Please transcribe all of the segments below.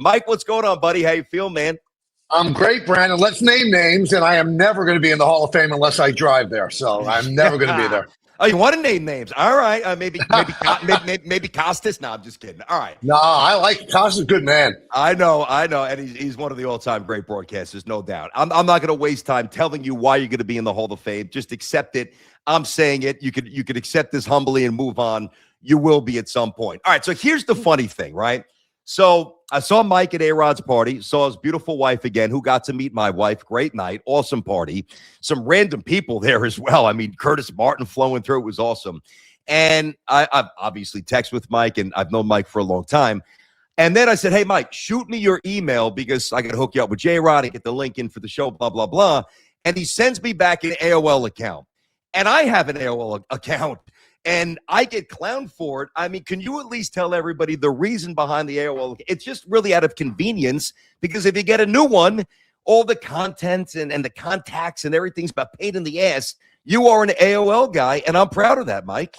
Mike, what's going on, buddy? How you feel, man? I'm great, Brandon. Let's name names, and I am never going to be in the Hall of Fame unless I drive there. So I'm never going to be there. Oh, you want to name names? All right. Maybe Costas. No, I'm just kidding. All right. No, I like Costas. Good man. I know, and he's one of the all-time great broadcasters, no doubt. I'm not going to waste time telling you why you're going to be in the Hall of Fame. Just accept it. I'm saying it. You could accept this humbly and move on. You will be at some point. All right. So here's the funny thing, right? So I saw Mike at A-Rod's party, saw his beautiful wife again, who got to meet my wife. Great night, awesome party. Some random people there as well. I mean, Curtis Martin flowing through. It was awesome. And I've obviously texted with Mike, and I've known Mike for a long time. And then I said, hey, Mike, shoot me your email because I can hook you up with J-Rod and get the link in for the show, blah, blah, blah. And he sends me back an AOL account. And I have an AOL account. And I get clowned for it. I mean, can you at least tell everybody the reason behind the AOL? It's just really out of convenience because if you get a new one, all the content and the contacts and everything's about pain in the ass. You are an AOL guy, and I'm proud of that, Mike.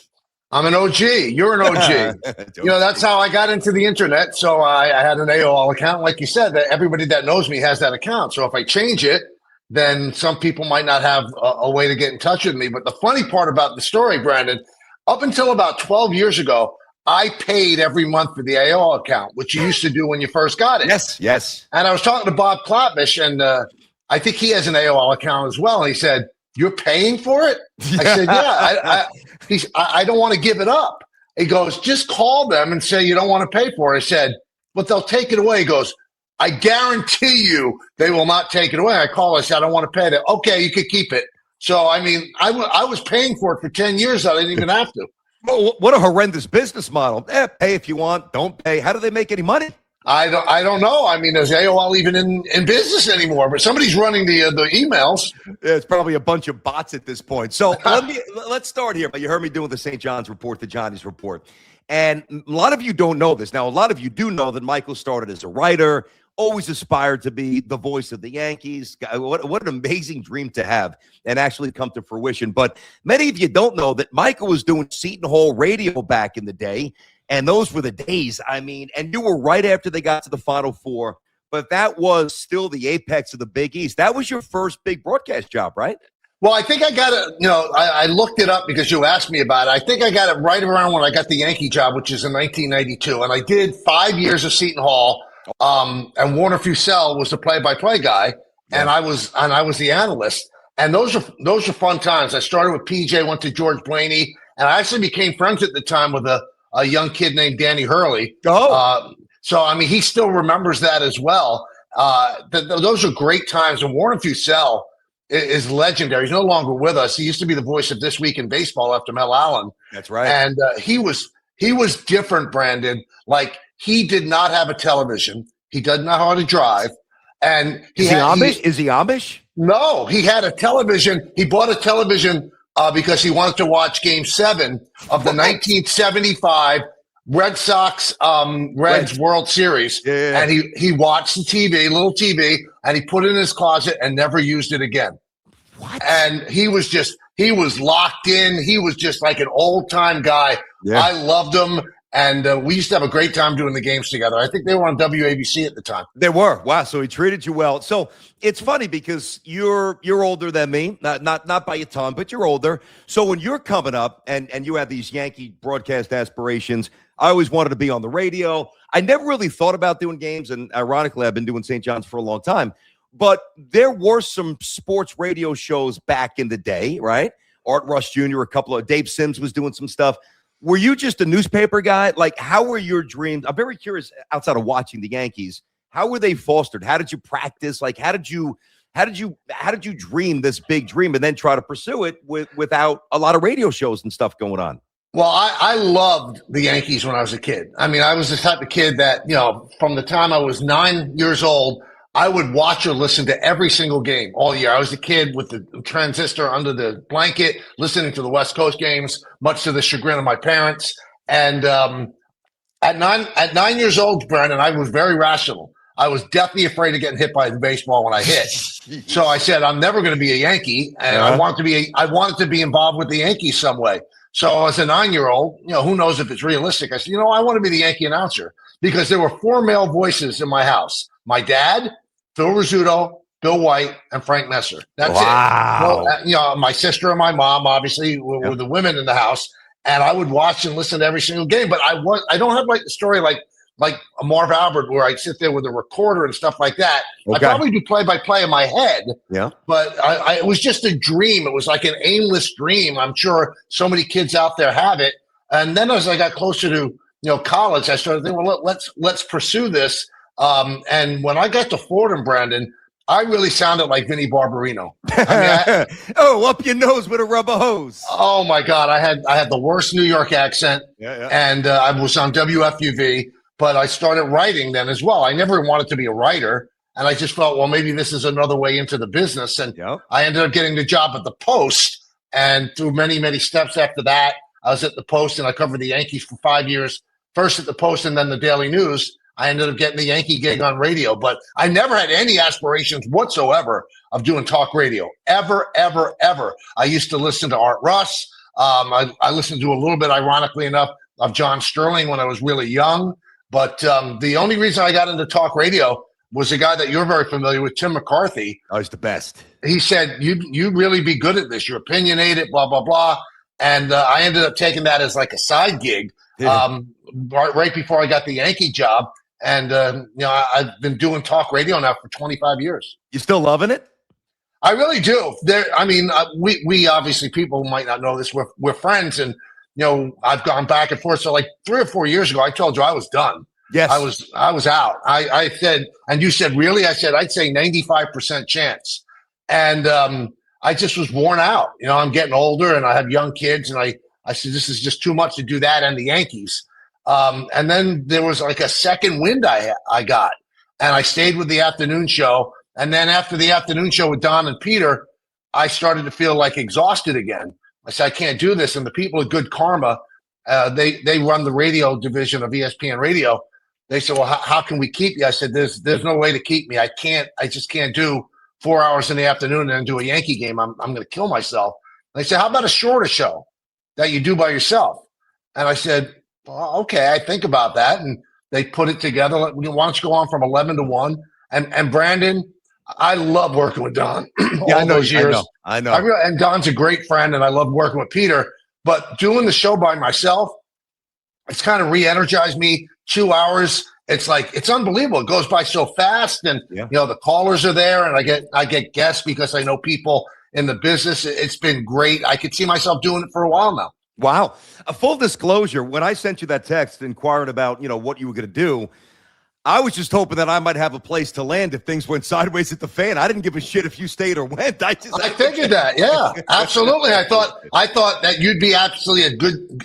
I'm an OG. You're an OG. That's how I got into the internet. So I had an AOL account. Like you said, that everybody that knows me has that account. So if I change it, then some people might not have a way to get in touch with me. But the funny part about the story, Brandon, up until about 12 years ago, I paid every month for the AOL account, which you used to do when you first got it. Yes. And I was talking to Bob Klotbish, and I think he has an AOL account as well. And he said, "You're paying for it?" I said, "Yeah." I don't want to give it up. He goes, "Just call them and say you don't want to pay for it." I said, "But they'll take it away." He goes, "I guarantee you they will not take it away." I called. I said, "I don't want to pay it." "Okay, you could keep it." So, I mean, I was paying for it for 10 years. I didn't even have to. Well, what a horrendous business model. Pay if you want, don't pay. How do they make any money? I don't know. I mean, is AOL even in business anymore? But somebody's running the emails. Yeah, it's probably a bunch of bots at this point. So let's start here. You heard me doing the St. John's report, the Johnny's report. And a lot of you don't know this. Now, a lot of you do know that Michael started as a writer, always aspired to be the voice of the Yankees. What an amazing dream to have and actually come to fruition. But many of you don't know that Michael was doing Seton Hall radio back in the day, and those were the days. I mean, and you were right after they got to the Final Four, but that was still the apex of the Big East. That was your first big broadcast job, right? Well, I think I got it. I looked it up because you asked me about it. I think I got it right around when I got the Yankee job, which is in 1992. And I did 5 years of Seton Hall. And Warner Fussell was the play-by-play guy, and I was the analyst. And those are fun times. I started with PJ, went to George Blaney, and I actually became friends at the time with a young kid named Danny Hurley. So I mean, he still remembers that as well. Those are great times. And Warner Fussell is legendary. He's no longer with us. He used to be the voice of This Week in Baseball after Mel Allen. That's right. And he was different, Brandon. Like, he did not have a television. He doesn't know how to drive. And Is he Amish? No, he had a television. He bought a television because he wanted to watch Game 7 of the 1975 Red Sox Reds World Series. Yeah. And he watched the TV, little TV, and he put it in his closet and never used it again. What? And he was locked in. He was just like an old-time guy. Yeah. I loved him. And we used to have a great time doing the games together. I think they were on WABC at the time. They were. Wow. So he treated you well. So it's funny because you're older than me, not by a ton, but you're older. So when you're coming up and you have these Yankee broadcast aspirations, I always wanted to be on the radio. I never really thought about doing games. And ironically, I've been doing St. John's for a long time. But there were some sports radio shows back in the day, right? Art Rush Jr., a couple of Dave Sims was doing some stuff. Were you just a newspaper guy? Like, how were your dreams? I'm very curious, outside of watching the Yankees, how were they fostered? How did you practice? Like, how did you dream this big dream and then try to pursue it without a lot of radio shows and stuff going on? Well, I loved the Yankees when I was a kid. I mean, I was the type of kid that, from the time I was 9 years old, I would watch or listen to every single game all year. I was a kid with the transistor under the blanket, listening to the West Coast games, much to the chagrin of my parents. And at 9 years old, Brandon, I was very rational. I was definitely afraid of getting hit by the baseball when I hit. So I said, I'm never going to be a Yankee, and I wanted to be involved with the Yankees some way. So as a 9-year-old, who knows if it's realistic? I said, I want to be the Yankee announcer. because there were 4 male voices in my house. My dad, Phil Rizzuto, Bill White, and Frank Messer. That's it. Wow. Well, my sister and my mom obviously were the women in the house, and I would watch and listen to every single game. But I don't have like the story like a Marv Albert where I sit there with a recorder and stuff like that. Okay. I probably do play-by-play in my head. Yeah. But it was just a dream. It was like an aimless dream. I'm sure so many kids out there have it. And then as I got closer to college, I started thinking, well, let's pursue this. And when I got to Fordham, Brandon, I really sounded like Vinnie Barbarino. I mean, up your nose with a rubber hose. Oh my God, I had the worst New York accent, and I was on WFUV. But I started writing then as well. I never wanted to be a writer, and I just felt, well, maybe this is another way into the business. And I ended up getting the job at the Post, and through many, many steps after that, I was at the Post, and I covered the Yankees for 5 years. First at the Post, and then the Daily News. I ended up getting the Yankee gig on radio, but I never had any aspirations whatsoever of doing talk radio, ever, ever, ever. I used to listen to Art Russ. I listened to a little bit, ironically enough, of John Sterling when I was really young. But the only reason I got into talk radio was a guy that you're very familiar with, Tim McCarthy. Oh, he's the best. He said, you really be good at this. You're opinionated, blah, blah, blah. And I ended up taking that as like a side gig right before I got the Yankee job. And, I've been doing talk radio now for 25 years. You still loving it? I really do. We obviously, people might not know this. We're friends, and I've gone back and forth. So like 3 or 4 years ago, I told you I was done. Yes, I was out. I said, and you said, really? I said, I'd say 95% chance. And I just was worn out. I'm getting older, and I have young kids, and I said, this is just too much to do that and the Yankees. And then there was like a second wind I got, and I stayed with the afternoon show. And then after the afternoon show with Don and Peter, I started to feel like exhausted again. I said, I can't do this. And the people at Good Karma, they run the radio division of ESPN Radio. They said, well, how can we keep you? I said, there's no way to keep me. I just can't do 4 hours in the afternoon and then do a Yankee game. I'm going to kill myself. And they said, how about a shorter show that you do by yourself? And I said, well, okay, I think about that. And they put it together. Why don't you go on from 11 to 1? And Brandon, I love working with Don. All those years. I know. And Don's a great friend, and I love working with Peter. But doing the show by myself, it's kind of re-energized me. 2 hours, it's unbelievable. It goes by so fast, and the callers are there, and I get guests because I know people in the business. It's been great. I could see myself doing it for a while now. Wow. A full disclosure, when I sent you that text inquiring about, what you were going to do, I was just hoping that I might have a place to land if things went sideways at the Fan. I didn't give a shit if you stayed or went. I figured that. Yeah, absolutely. I thought that you'd be absolutely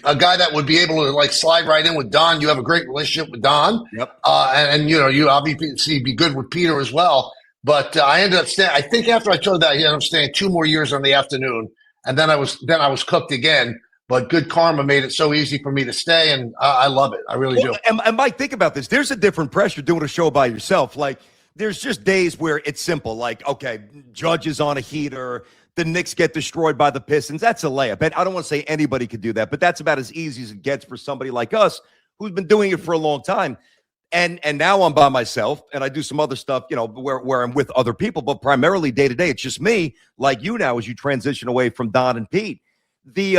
a guy that would be able to like slide right in with Don. You have a great relationship with Don. Yep. And you obviously be good with Peter as well. But I ended up staying. I think after I told that, I ended up staying 2 more years on the afternoon, and then I was cooked again. But Good Karma made it so easy for me to stay, and I love it. I really do. And Mike, think about this. There's a different pressure doing a show by yourself. Like, there's just days where it's simple. Like, okay, Judge is on a heater. The Knicks get destroyed by the Pistons. That's a layup. And I don't want to say anybody could do that, but that's about as easy as it gets for somebody like us who's been doing it for a long time. And now I'm by myself, and I do some other stuff, where I'm with other people, but primarily day to day, it's just me, like you now, as you transition away from Don and Pete. The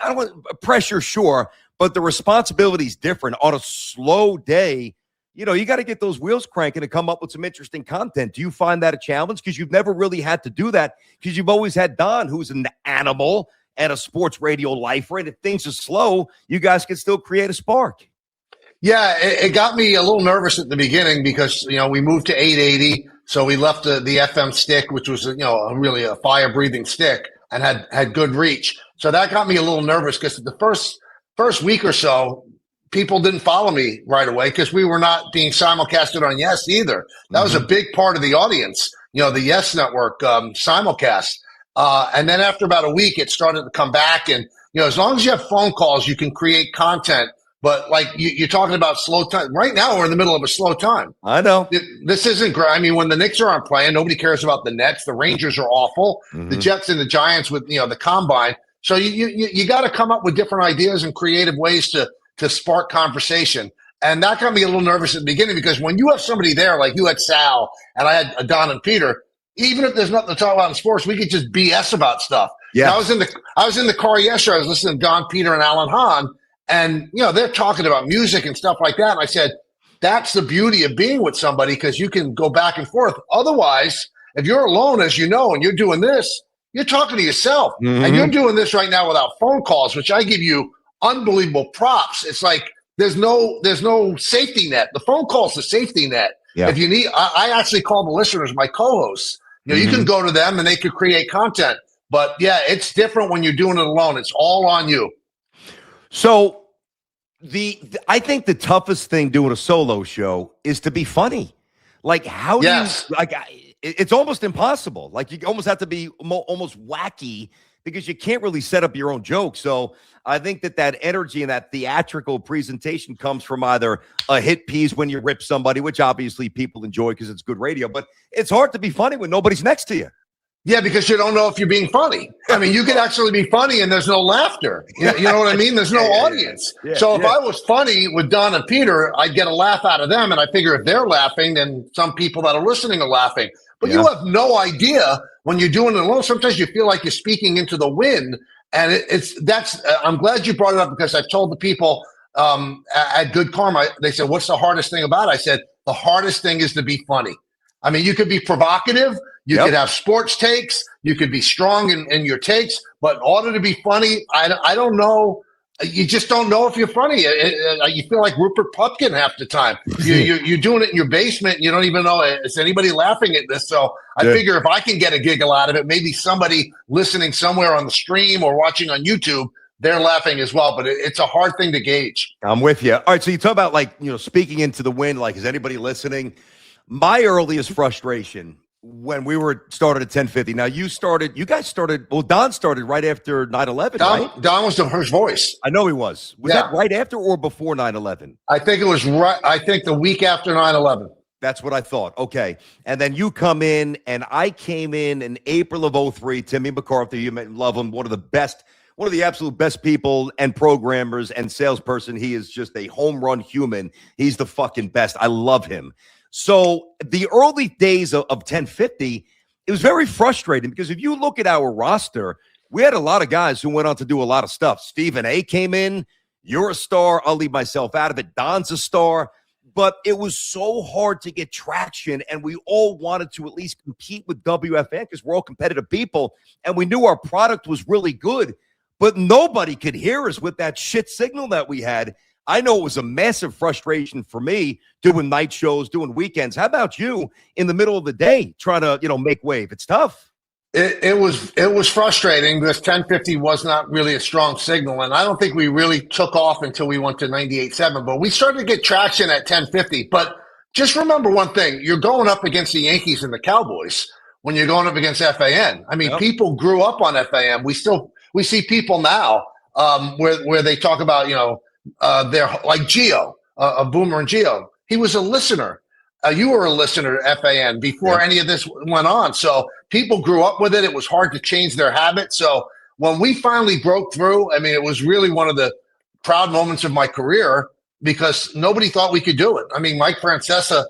I don't want pressure, sure, but the responsibility is different. On a slow day, you got to get those wheels cranking and come up with some interesting content. Do you find that a challenge? Because you've never really had to do that, because you've always had Don, who's an animal and a sports radio lifer. And if things are slow, you guys can still create a spark. Yeah, it got me a little nervous at the beginning because, we moved to 880. So we left the FM stick, which was, really a fire-breathing stick, and had good reach. So that got me a little nervous because the first week or so, people didn't follow me right away because we were not being simulcasted on Yes either. That was a big part of the audience, the Yes Network simulcast. And then after about a week, it started to come back. And, as long as you have phone calls, you can create content. But like you're talking about slow time. Right now, we're in the middle of a slow time. I know. This isn't great. I mean, when the Knicks aren't playing, nobody cares about the Nets. The Rangers are awful. The Jets and the Giants with, the combine. So you got to come up with different ideas and creative ways to spark conversation. And that got me a little nervous at the beginning because when you have somebody there, like you had Sal and I had Don and Peter, even if there's nothing to talk about in sports, we could just BS about stuff. Yeah. I was in the car yesterday. I was listening to Don, Peter, and Alan Hahn, and they're talking about music and stuff like that. And I said, that's the beauty of being with somebody because you can go back and forth. Otherwise, if you're alone, as you know, and you're doing this, you're talking to yourself. Mm-hmm. And you're doing this right now without phone calls, which I give you unbelievable props. It's like there's no safety net. The phone call's the safety net. Yeah. If you need, I actually call the listeners my co-hosts. You can go to them and they could create content. But yeah, it's different when you're doing it alone. It's all on you. So I think the toughest thing doing a solo show is to be funny. Like how do you like? It's almost impossible. Like you almost have to be almost wacky because you can't really set up your own joke. So I think that energy and that theatrical presentation comes from either a hit piece when you rip somebody, which obviously people enjoy because it's good radio, but it's hard to be funny when nobody's next to you. Yeah, because you don't know if you're being funny. I mean, you could actually be funny and there's no laughter. You know what I mean? There's no audience. So if I was funny with Don and Peter, I'd get a laugh out of them. And I figure if they're laughing, then some people that are listening are laughing. But you have no idea when you're doing it alone. Sometimes you feel like you're speaking into the wind. And I'm glad you brought it up because I've told the people at Good Karma, they said, what's the hardest thing about it? I said, the hardest thing is to be funny. I mean, you could be provocative. You could have sports takes. You could be strong in your takes. But in order to be funny, I don't know. You just don't know if you're funny. You feel like Rupert Pupkin half the time. You're doing it in your basement. And you don't even know, is anybody laughing at this? So I figure if I can get a giggle out of it, maybe somebody listening somewhere on the stream or watching on YouTube, they're laughing as well. But it's a hard thing to gauge. I'm with you. All right. So you talk about speaking into the wind. Like, is anybody listening? My earliest frustration when we started at 1050. Now you guys started, Don started right after 9/11, right? Don was the first voice. I know he was. Was that right after or before 9/11? I think it was right. I think the week after 9/11. That's what I thought. Okay. And then you come in and I came in April of 2003, Timmy McCarthy, you may love him. One of the absolute best people and programmers and salesperson. He is just a home run human. He's the fucking best. I love him. So the early days of 1050, it was very frustrating because if you look at our roster, we had a lot of guys who went on to do a lot of stuff. Stephen A. came in. You're a star. I'll leave myself out of it. Don's a star. But it was so hard to get traction, and we all wanted to at least compete with WFN because we're all competitive people, and we knew our product was really good, but nobody could hear us with that shit signal that we had. I know it was a massive frustration for me doing night shows, doing weekends. How about you in the middle of the day trying to, make wave? It's tough. It was frustrating because 1050 was not really a strong signal, and I don't think we really took off until we went to 98.7. But we started to get traction at 1050. But just remember one thing: you're going up against the Yankees and the Cowboys when you're going up against FAN. I mean, people grew up on FAN. We see people now where they talk about they're like Gio, Boomer and Gio. He was a listener. You were a listener to FAN before any of this went on. So people grew up with it. It was hard to change their habits. So when we finally broke through, I mean, it was really one of the proud moments of my career because nobody thought we could do it. I mean, Mike Francesa,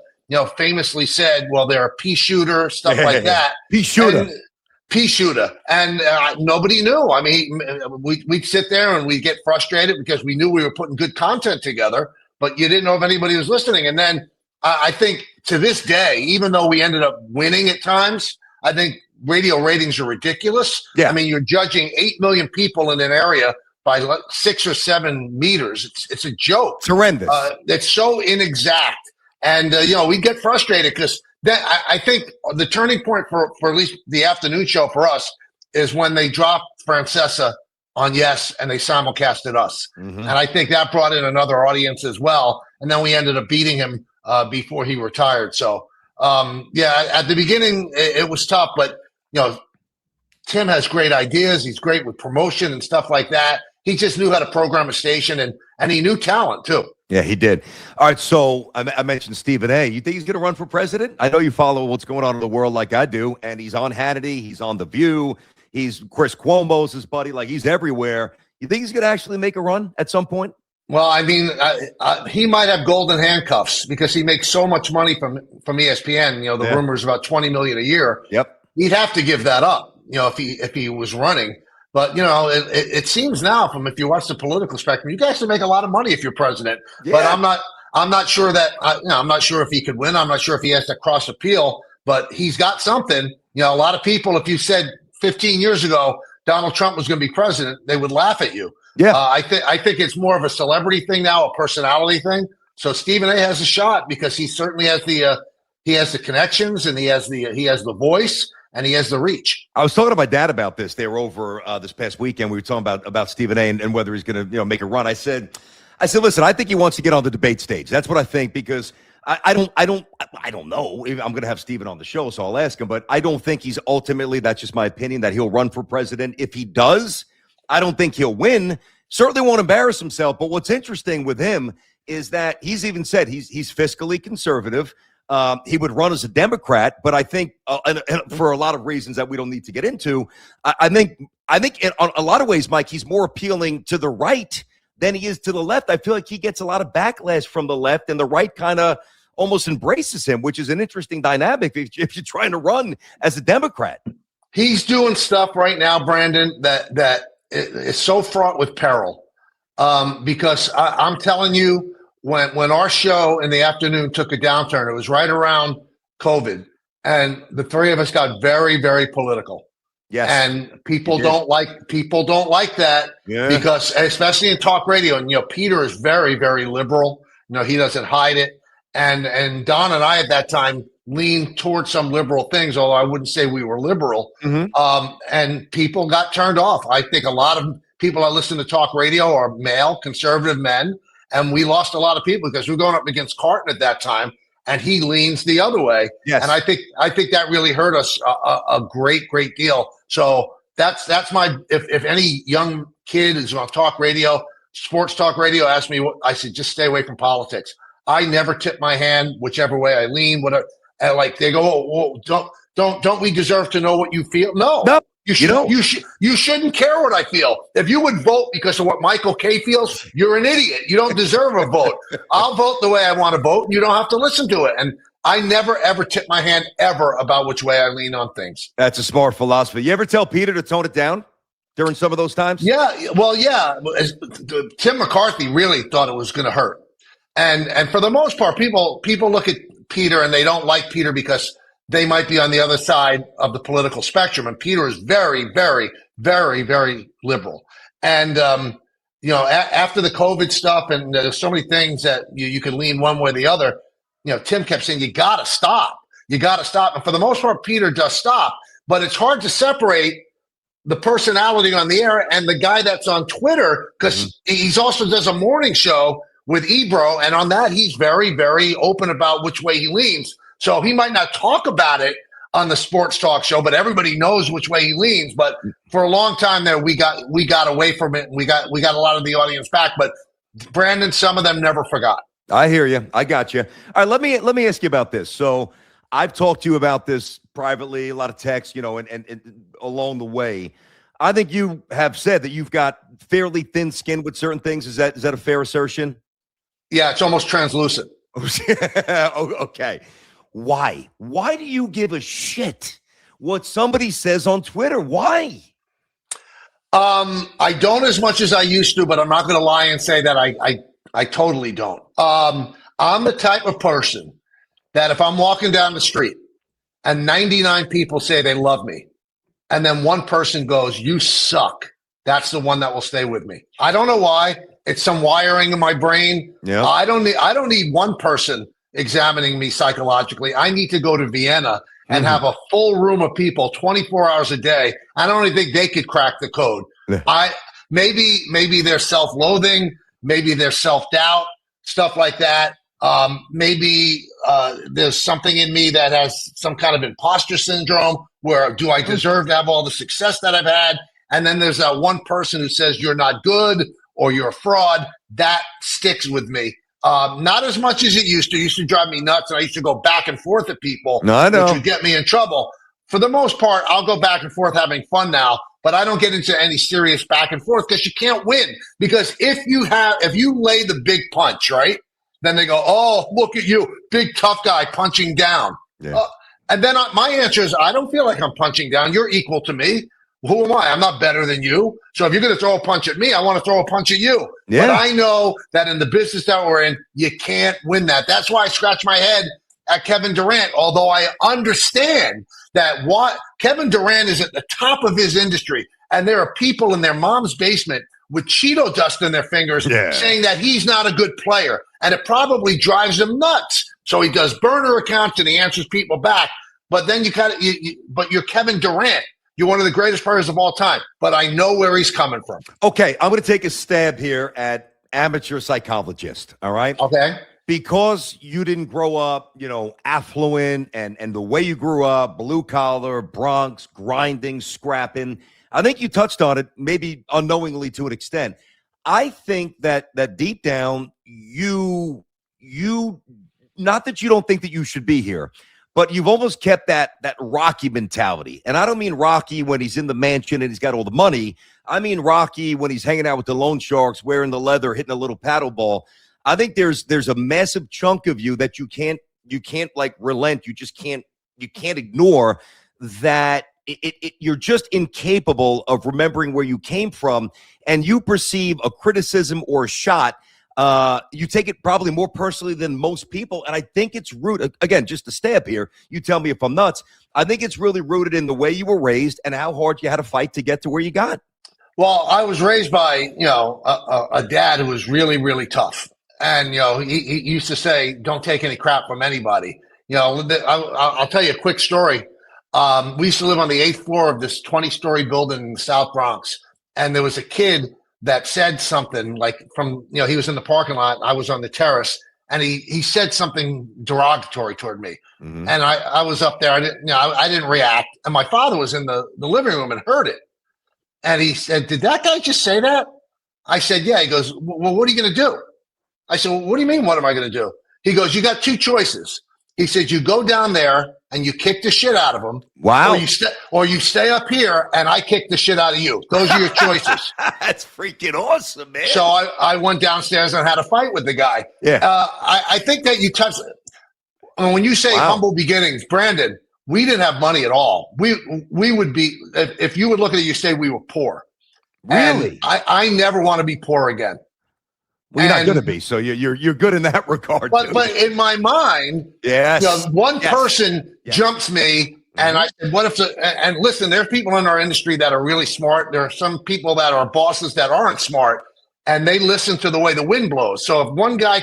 famously said, well, they're a pea shooter, stuff like that. Pea shooter. And nobody knew. I mean, we'd sit there and we'd get frustrated because we knew we were putting good content together, but you didn't know if anybody was listening. And then I think to this day, even though we ended up winning at times, I think radio ratings are ridiculous. Yeah. I mean, you're judging 8 million people in an area by 6 or 7 meters. It's a joke. It's horrendous. It's so inexact. And, we get frustrated because I think the turning point for at least the afternoon show for us is when they dropped Francesa on Yes and they simulcasted us. Mm-hmm. And I think that brought in another audience as well. And then we ended up beating him before he retired. So, at the beginning, it was tough. But, Tim has great ideas. He's great with promotion and stuff like that. He just knew how to program a station, and he knew talent, too. Yeah, he did. All right, so I mentioned Stephen A. You think he's going to run for president? I know you follow what's going on in the world like I do, and he's on Hannity. He's on The View. He's Chris Cuomo's his buddy. Like, he's everywhere. You think he's going to actually make a run at some point? Well, I mean, he might have golden handcuffs because he makes so much money from ESPN. You know, the rumors about 20 million a year. Yep. He'd have to give that up. You know, if he was running. But you know, it seems now from if you watch the political spectrum, you guys can make a lot of money if you're president. Yeah. But I'm not sure that. I'm not sure if he could win. I'm not sure if he has to cross appeal. But he's got something. You know, a lot of people, if you said 15 years ago Donald Trump was going to be president, they would laugh at you. Yeah, I think it's more of a celebrity thing now, a personality thing. So Stephen A. has a shot because he certainly has the connections and he has the voice and he has the reach. I was talking to my dad about this. They were over this past weekend. We were talking about Stephen A. and whether he's going to make a run. I said, listen, I think he wants to get on the debate stage. That's what I think because I don't know. I'm going to have Stephen on the show, so I'll ask him. But I don't think he's ultimately. That's just my opinion that he'll run for president. If he does, I don't think he'll win. Certainly won't embarrass himself. But what's interesting with him is that he's even said he's fiscally conservative. He would run as a Democrat, but I think and for a lot of reasons that we don't need to get into, I think in a lot of ways, Mike, he's more appealing to the right than he is to the left. I feel like he gets a lot of backlash from the left, and the right kind of almost embraces him, which is an interesting dynamic if you're trying to run as a Democrat. He's doing stuff right now, Brandon, that is so fraught with peril. Because I'm telling you, when our show in the afternoon took a downturn, it was right around COVID, and the three of us got very, very political. Yes, and people don't like that because, especially in talk radio, and Peter is very, very liberal. He doesn't hide it. And Don and I at that time leaned towards some liberal things, although I wouldn't say we were liberal. Mm-hmm. And people got turned off. I think a lot of people that listen to talk radio are male, conservative men, and we lost a lot of people because we were going up against Carton at that time, and he leans the other way. Yes. And I think that really hurt us a great deal. So that's my if any young kid is on talk radio, sports talk radio, ask me what I said, just stay away from politics. I never tip my hand whichever way I lean. Whatever, and like they go, oh, don't we deserve to know what you feel? No. You shouldn't care what I feel. If you would vote because of what Michael K feels, you're an idiot. You don't deserve a vote. I'll vote the way I want to vote, and you don't have to listen to it. And I never, ever tip my hand ever about which way I lean on things. That's a smart philosophy. You ever tell Peter to tone it down during some of those times? Yeah. Well, yeah. Tim McCarthy really thought it was going to hurt. And for the most part, people look at Peter and they don't like Peter because they might be on the other side of the political spectrum. And Peter is very, very, very, very liberal. And, after the COVID stuff, and there's so many things that you can lean one way or the other, Tim kept saying, you got to stop. You got to stop. And for the most part, Peter does stop. But it's hard to separate the personality on the air and the guy that's on Twitter because he's also does a morning show with Ebro. And on that, he's very, very open about which way he leans. So he might not talk about it on the sports talk show, but everybody knows which way he leans. But for a long time there, we got away from it. And we got a lot of the audience back. But Brandon, some of them never forgot. I hear you. I got you. All right, let me ask you about this. So I've talked to you about this privately, a lot of texts, and along the way. I think you have said that you've got fairly thin skin with certain things. Is that a fair assertion? Yeah, it's almost translucent. Okay. Why? Why do you give a shit what somebody says on Twitter? Why? I don't as much as I used to, but I'm not going to lie and say that I totally don't. I'm the type of person that if I'm walking down the street and 99 people say they love me, and then one person goes, "You suck," that's the one that will stay with me. I don't know why. It's some wiring in my brain. Yeah. I don't need one person examining me psychologically. I need to go to Vienna and have a full room of people 24 hours a day. I don't even think they could crack the code. Yeah. Maybe they're self-loathing, maybe they're self-doubt, stuff like that. Maybe there's something in me that has some kind of imposter syndrome where do I deserve to have all the success that I've had? And then there's that one person who says you're not good or you're a fraud. That sticks with me. Not as much as it used to. It used to drive me nuts, and I used to go back and forth at people, which would get me in trouble. For the most part, I'll go back and forth having fun now, but I don't get into any serious back and forth because you can't win. Because if you lay the big punch, right, then they go, oh, look at you, big tough guy punching down. Yeah. And then my answer is, I don't feel like I'm punching down. You're equal to me. Who am I? I'm not better than you. So if you're going to throw a punch at me, I want to throw a punch at you. Yeah. But I know that in the business that we're in, you can't win that. That's why I scratch my head at Kevin Durant, although I understand that Kevin Durant is at the top of his industry, and there are people in their mom's basement with Cheeto dust in their fingers saying that he's not a good player, and it probably drives him nuts. So he does burner accounts and he answers people back. But then but you're Kevin Durant. You're one of the greatest players of all time, but I know where he's coming from. Okay, I'm going to take a stab here at amateur psychologist, all right? Okay. Because you didn't grow up, affluent and the way you grew up, blue collar, Bronx, grinding, scrapping. I think you touched on it, maybe unknowingly to an extent. I think that deep down, you not that you don't think that you should be here, but you've almost kept that Rocky mentality. And I don't mean Rocky when he's in the mansion and he's got all the money. I mean Rocky when he's hanging out with the loan sharks, wearing the leather, hitting a little paddle ball. I think there's a massive chunk of you that you can't like relent. You just can't ignore that. You're just incapable of remembering where you came from, and you perceive a criticism or a shot. You take it probably more personally than most people, and I think it's rooted, again, just to stay up here, you tell me if I'm nuts, I think it's really rooted in the way you were raised and how hard you had to fight to get to where you got. Well, I was raised by, a dad who was really, really tough. And, he used to say, don't take any crap from anybody. I'll tell you a quick story. We used to live on the 8th floor of this 20-story building in the South Bronx. And there was a kid that said something like he was in the parking lot. I was on the terrace, and he said something derogatory toward me. Mm-hmm. And I was up there. I didn't react. And my father was in the living room and heard it. And he said, did that guy just say that? I said, yeah. He goes, well, what are you going to do? I said, well, what do you mean? What am I going to do? He goes, you got two choices. He said, you go down there and you kick the shit out of him. Wow. Or you stay up here and I kick the shit out of you. Those are your choices. That's freaking awesome, man. So I went downstairs and had a fight with the guy. Yeah. I think that you touched, when you say humble beginnings, Brandon, we didn't have money at all. We would be, if you would look at it, you say we were poor. Really? And I never want to be poor again. Well, you're not going to be, so you're good in that regard. But in my mind, yes, one person jumps me, and I said, "What if?" And listen, there's people in our industry that are really smart. There are some people that are bosses that aren't smart, and they listen to the way the wind blows. So if one guy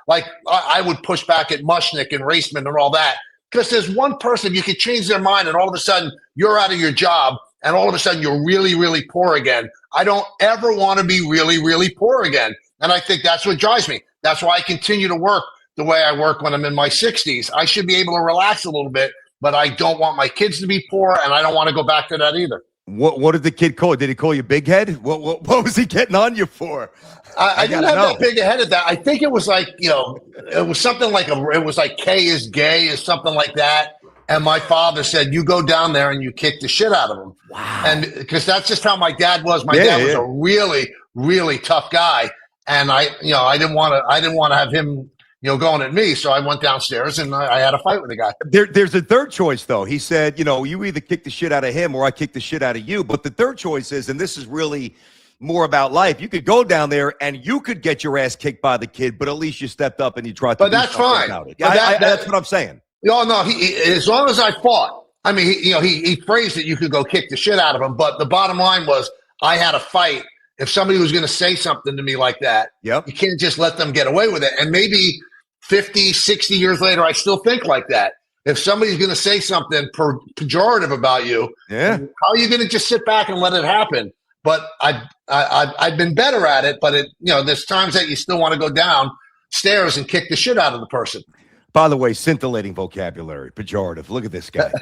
I would push back at Mushnick and Raceman and all that, because there's one person you could change their mind, and all of a sudden you're out of your job, and all of a sudden you're really, really poor again. I don't ever want to be really, really poor again. And I think that's what drives me. That's why I continue to work the way I work when I'm in my 60s. I should be able to relax a little bit, but I don't want my kids to be poor, and I don't want to go back to that either. What did the kid call? Did he call you big head? What was he getting on you for? I didn't have that big a head at that. I think it was like, it was something like it was like K is gay or something like that. And my father said, you go down there and you kick the shit out of him. Wow. And because that's just how my dad was. My dad was a really, really tough guy. And I didn't want to have him, going at me. So I went downstairs and I had a fight with the guy. There's a third choice, though. He said, you either kick the shit out of him or I kick the shit out of you. But the third choice is, and this is really more about life, you could go down there and you could get your ass kicked by the kid, but at least you stepped up and you tried to do something about it. That's what I'm saying. No, as long as I fought. I mean, he phrased it, you could go kick the shit out of him. But the bottom line was I had a fight. If somebody was going to say something to me like that, you can't just let them get away with it. And maybe 50, 60 years later, I still think like that. If somebody's going to say something pejorative about you, how are you going to just sit back and let it happen? But I've been better at it. But there's times that you still want to go downstairs and kick the shit out of the person. By the way, scintillating vocabulary, pejorative. Look at this guy.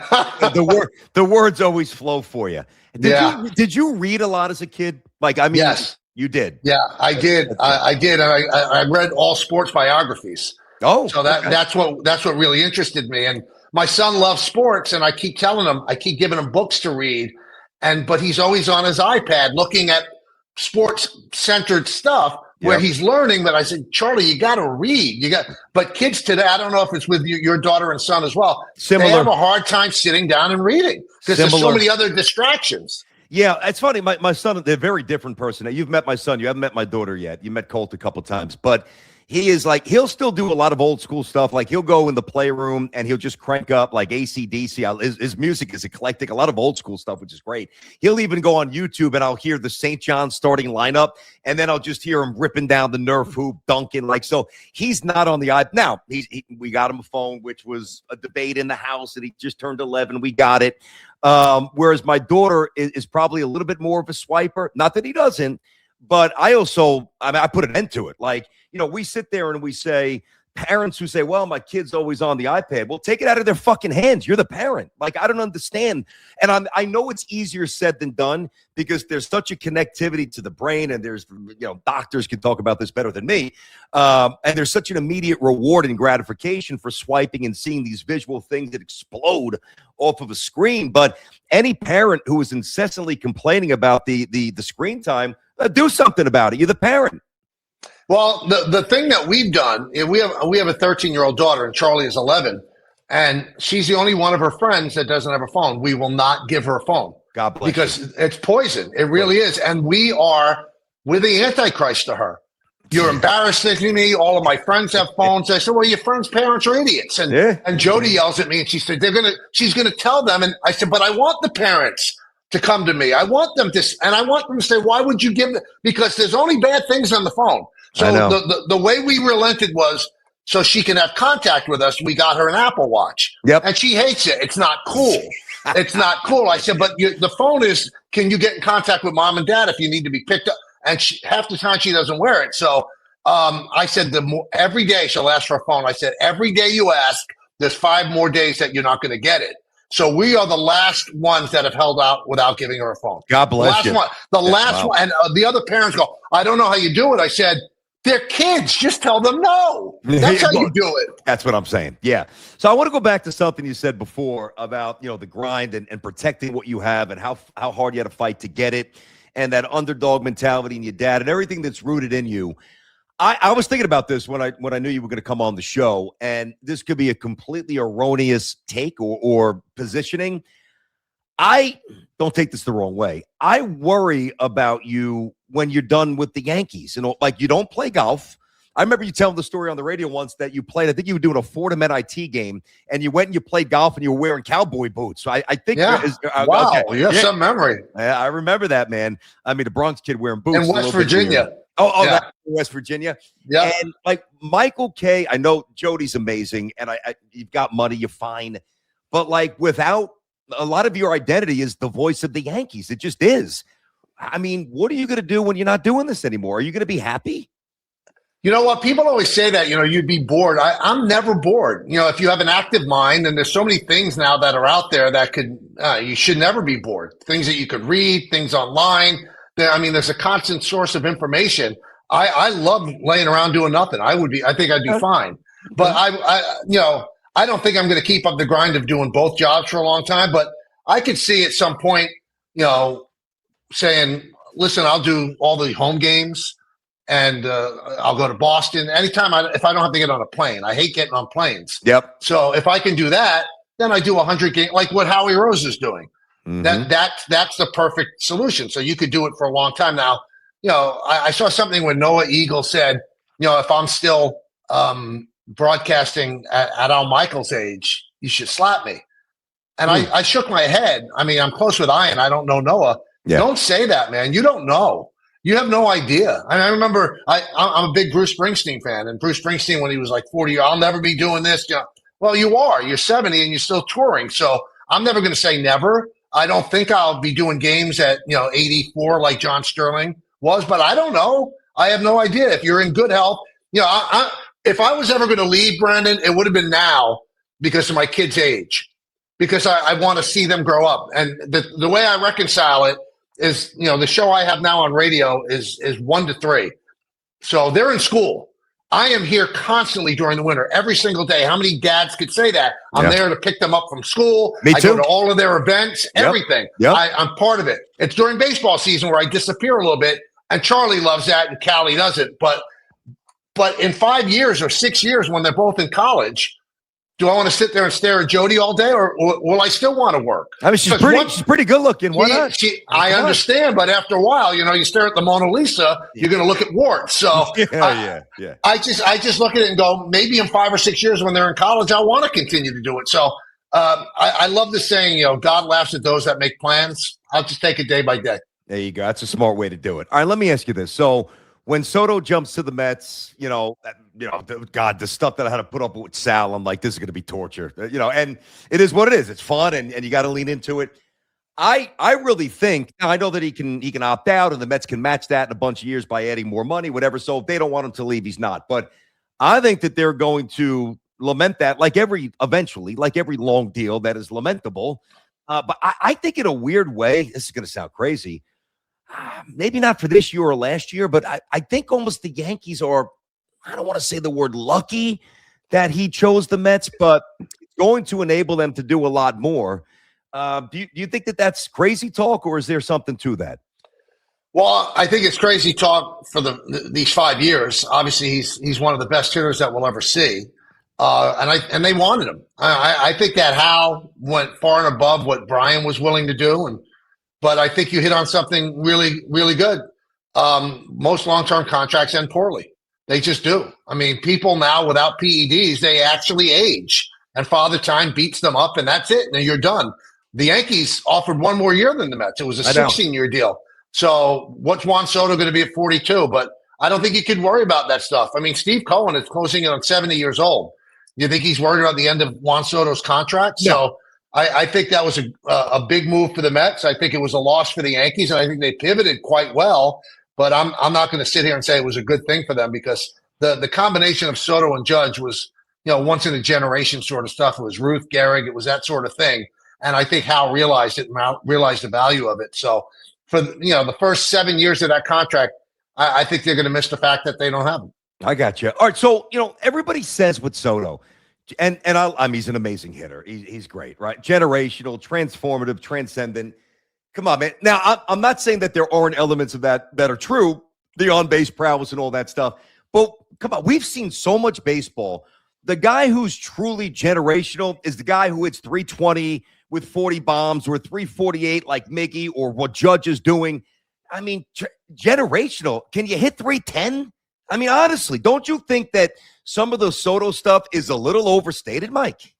The words always flow for you. Did you read a lot as a kid? Yes, you did. Yeah, I did. I did. And I read all sports biographies. Oh, so that's what really interested me. And my son loves sports, and I keep giving him books to read. but he's always on his iPad looking at sports-centered stuff where he's learning. That I said, Charlie, you got to read. But kids today, I don't know if it's with your daughter and son as well. Similar. They have a hard time sitting down and reading because there's so many other distractions. Yeah, it's funny. My son, they're very different person. You've met my son. You haven't met my daughter yet. You met Colt a couple times. But he is like, he'll still do a lot of old school stuff. Like he'll go in the playroom and he'll just crank up like AC/DC. His music is eclectic, a lot of old school stuff, which is great. He'll even go on YouTube and I'll hear the St. John's starting lineup. And then I'll just hear him ripping down the Nerf hoop, dunking. Like, so he's not on the iPad. Now, we got him a phone, which was a debate in the house, and he just turned 11. We got it. Whereas my daughter is probably a little bit more of a swiper. Not that he doesn't, but I put an end to it. Like, we sit there and we say, parents who say, well, my kid's always on the iPad. Well, take it out of their fucking hands. You're the parent. Like, I don't understand. And I know it's easier said than done because there's such a connectivity to the brain, and there's, doctors can talk about this better than me. And there's such an immediate reward and gratification for swiping and seeing these visual things that explode off of a screen. But any parent who is incessantly complaining about the screen time, do something about it. You're the parent. Well, the thing that we've done, we have a 13-year-old daughter, and Charlie is 11, and she's the only one of her friends that doesn't have a phone. We will not give her a phone. God bless because it's poison. It really is. And we're the Antichrist to her. You're embarrassing me. All of my friends have phones. I said, well, your friends' parents are idiots. And Jody yells at me, and she said, she's gonna tell them. And I said, but I want the parents to come to me. I want them to, and I want them to say, why would you give them? Because there's only bad things on the phone. So the way we relented was so she can have contact with us. We got her an Apple Watch. Yep. And she hates it. It's not cool. It's not cool. I said, but the phone is, can you get in contact with mom and dad if you need to be picked up? And half the time she doesn't wear it. So I said, every day she'll ask for a phone. I said, every day you ask, there's 5 more days that you're not going to get it. So we are the last ones that have held out without giving her a phone. God bless you. The last one. And the other parents go, I don't know how you do it. I said, they're kids. Just tell them no. That's how you do it. That's what I'm saying. Yeah. So I want to go back to something you said before about, the grind and protecting what you have and how hard you had to fight to get it, and that underdog mentality in your dad and everything that's rooted in you. I was thinking about this when I knew you were going to come on the show, and this could be a completely erroneous take or positioning. I don't take this the wrong way. I worry about you when you're done with the Yankees. Like, you don't play golf. I remember you telling the story on the radio once that you played, I think you were doing a Fordham NIT game, and you went and you played golf and you were wearing cowboy boots. So I think wow, okay. You have some memory. Yeah, I remember that, man. I mean, the Bronx kid wearing boots. In West Virginia. That's West Virginia. Yeah. And like Michael K, I know Jody's amazing, and you've got money, you're fine. But like, without a lot of your identity is the voice of the Yankees. It just is. I mean, what are you going to do when you're not doing this anymore? Are you going to be happy? You know what? People always say that, you'd be bored. I'm never bored. If you have an active mind, and there's so many things now that are out there that could, you should never be bored. Things that you could read, things online. There's a constant source of information. I love laying around doing nothing. I think I'd be fine. But I don't think I'm going to keep up the grind of doing both jobs for a long time, but I could see at some point, saying, listen, I'll do all the home games, and I'll go to Boston anytime if I don't have to get on a plane. I hate getting on planes. Yep. So if I can do that, then I do 100 games, like what Howie Rose is doing. Mm-hmm. That's the perfect solution. So you could do it for a long time. Now, I saw something when Noah Eagle said, if I'm still broadcasting at Al Michaels' age, you should slap me. And I shook my head. I'm close with Ian. I don't know Noah. Yeah. Don't say that, man. You don't know. You have no idea. I remember I'm a big Bruce Springsteen fan, and Bruce Springsteen, when he was like 40, I'll never be doing this. Well, you are. You're 70 and you're still touring. So I'm never going to say never. I don't think I'll be doing games at 84 like John Sterling was, but I don't know. I have no idea. If you're in good health, if I was ever going to leave, Brandon, it would have been now because of my kids' age, because I want to see them grow up. And the way I reconcile it is, the show I have now on radio is 1 to 3. So they're in school. I am here constantly during the winter, every single day. How many dads could say that? I'm there to pick them up from school. Me too. I go to all of their events, everything. Yep. I'm part of it. It's during baseball season where I disappear a little bit, and Charlie loves that, and Callie doesn't. But in 5 years or 6 years, when they're both in college, do I want to sit there and stare at Jody all day, or will I still want to work? I mean, she's pretty good looking. Why not? I understand, but after a while, you stare at the Mona Lisa, you're going to look at warts. So yeah. I just look at it and go, maybe in 5 or 6 years when they're in college, I want to continue to do it. So I love the saying, God laughs at those that make plans. I'll just take it day by day. There you go. That's a smart way to do it. All right, let me ask you this. So when Soto jumps to the Mets, God, the stuff that I had to put up with Sal, I'm like, this is going to be torture, and it is what it is. It's fun, and you got to lean into it. I really think, I know that he can opt out, and the Mets can match that in a bunch of years by adding more money, whatever. So if they don't want him to leave, he's not. But I think that they're going to lament that, eventually, like every long deal that is lamentable. But I think in a weird way, this is going to sound crazy, maybe not for this year or last year, but I think almost the Yankees are, I don't want to say the word lucky that he chose the Mets, but it's going to enable them to do a lot more. Do you think that that's crazy talk, or is there something to that? Well, I think it's crazy talk for these 5 years. Obviously, he's one of the best hitters that we'll ever see, and they wanted him. I think that Hal went far and above what Brian was willing to do, but I think you hit on something really, really good. Most long-term contracts end poorly. They just do. I mean, people now without PEDs, they actually age, and Father Time beats them up, and that's it, and you're done. The Yankees offered 1 more year than the Mets. It was a 16-year deal. So what's Juan Soto going to be at 42? But I don't think you could worry about that stuff. I mean, Steve Cohen is closing in on 70 years old. You think he's worried about the end of Juan Soto's contract? No. So I think that was a big move for the Mets. I think it was a loss for the Yankees, and I think they pivoted quite well. But I'm not going to sit here and say it was a good thing for them, because the combination of Soto and Judge was, once in a generation sort of stuff. It was Ruth, Gehrig, it was that sort of thing. And I think Hal realized it and realized the value of it. So for the first 7 years of that contract, I think they're going to miss the fact that they don't have him. I got you. All right, so everybody says with Soto, and I mean, he's an amazing hitter. He's great, right? Generational, transformative, transcendent. Come on, man. Now, I'm not saying that there aren't elements of that are true, the on-base prowess and all that stuff. But come on, we've seen so much baseball. The guy who's truly generational is the guy who hits 320 with 40 bombs, or 348 like Miggy, or what Judge is doing. I mean, generational. Can you hit 310? I mean, honestly, don't you think that some of the Soto stuff is a little overstated, Mike?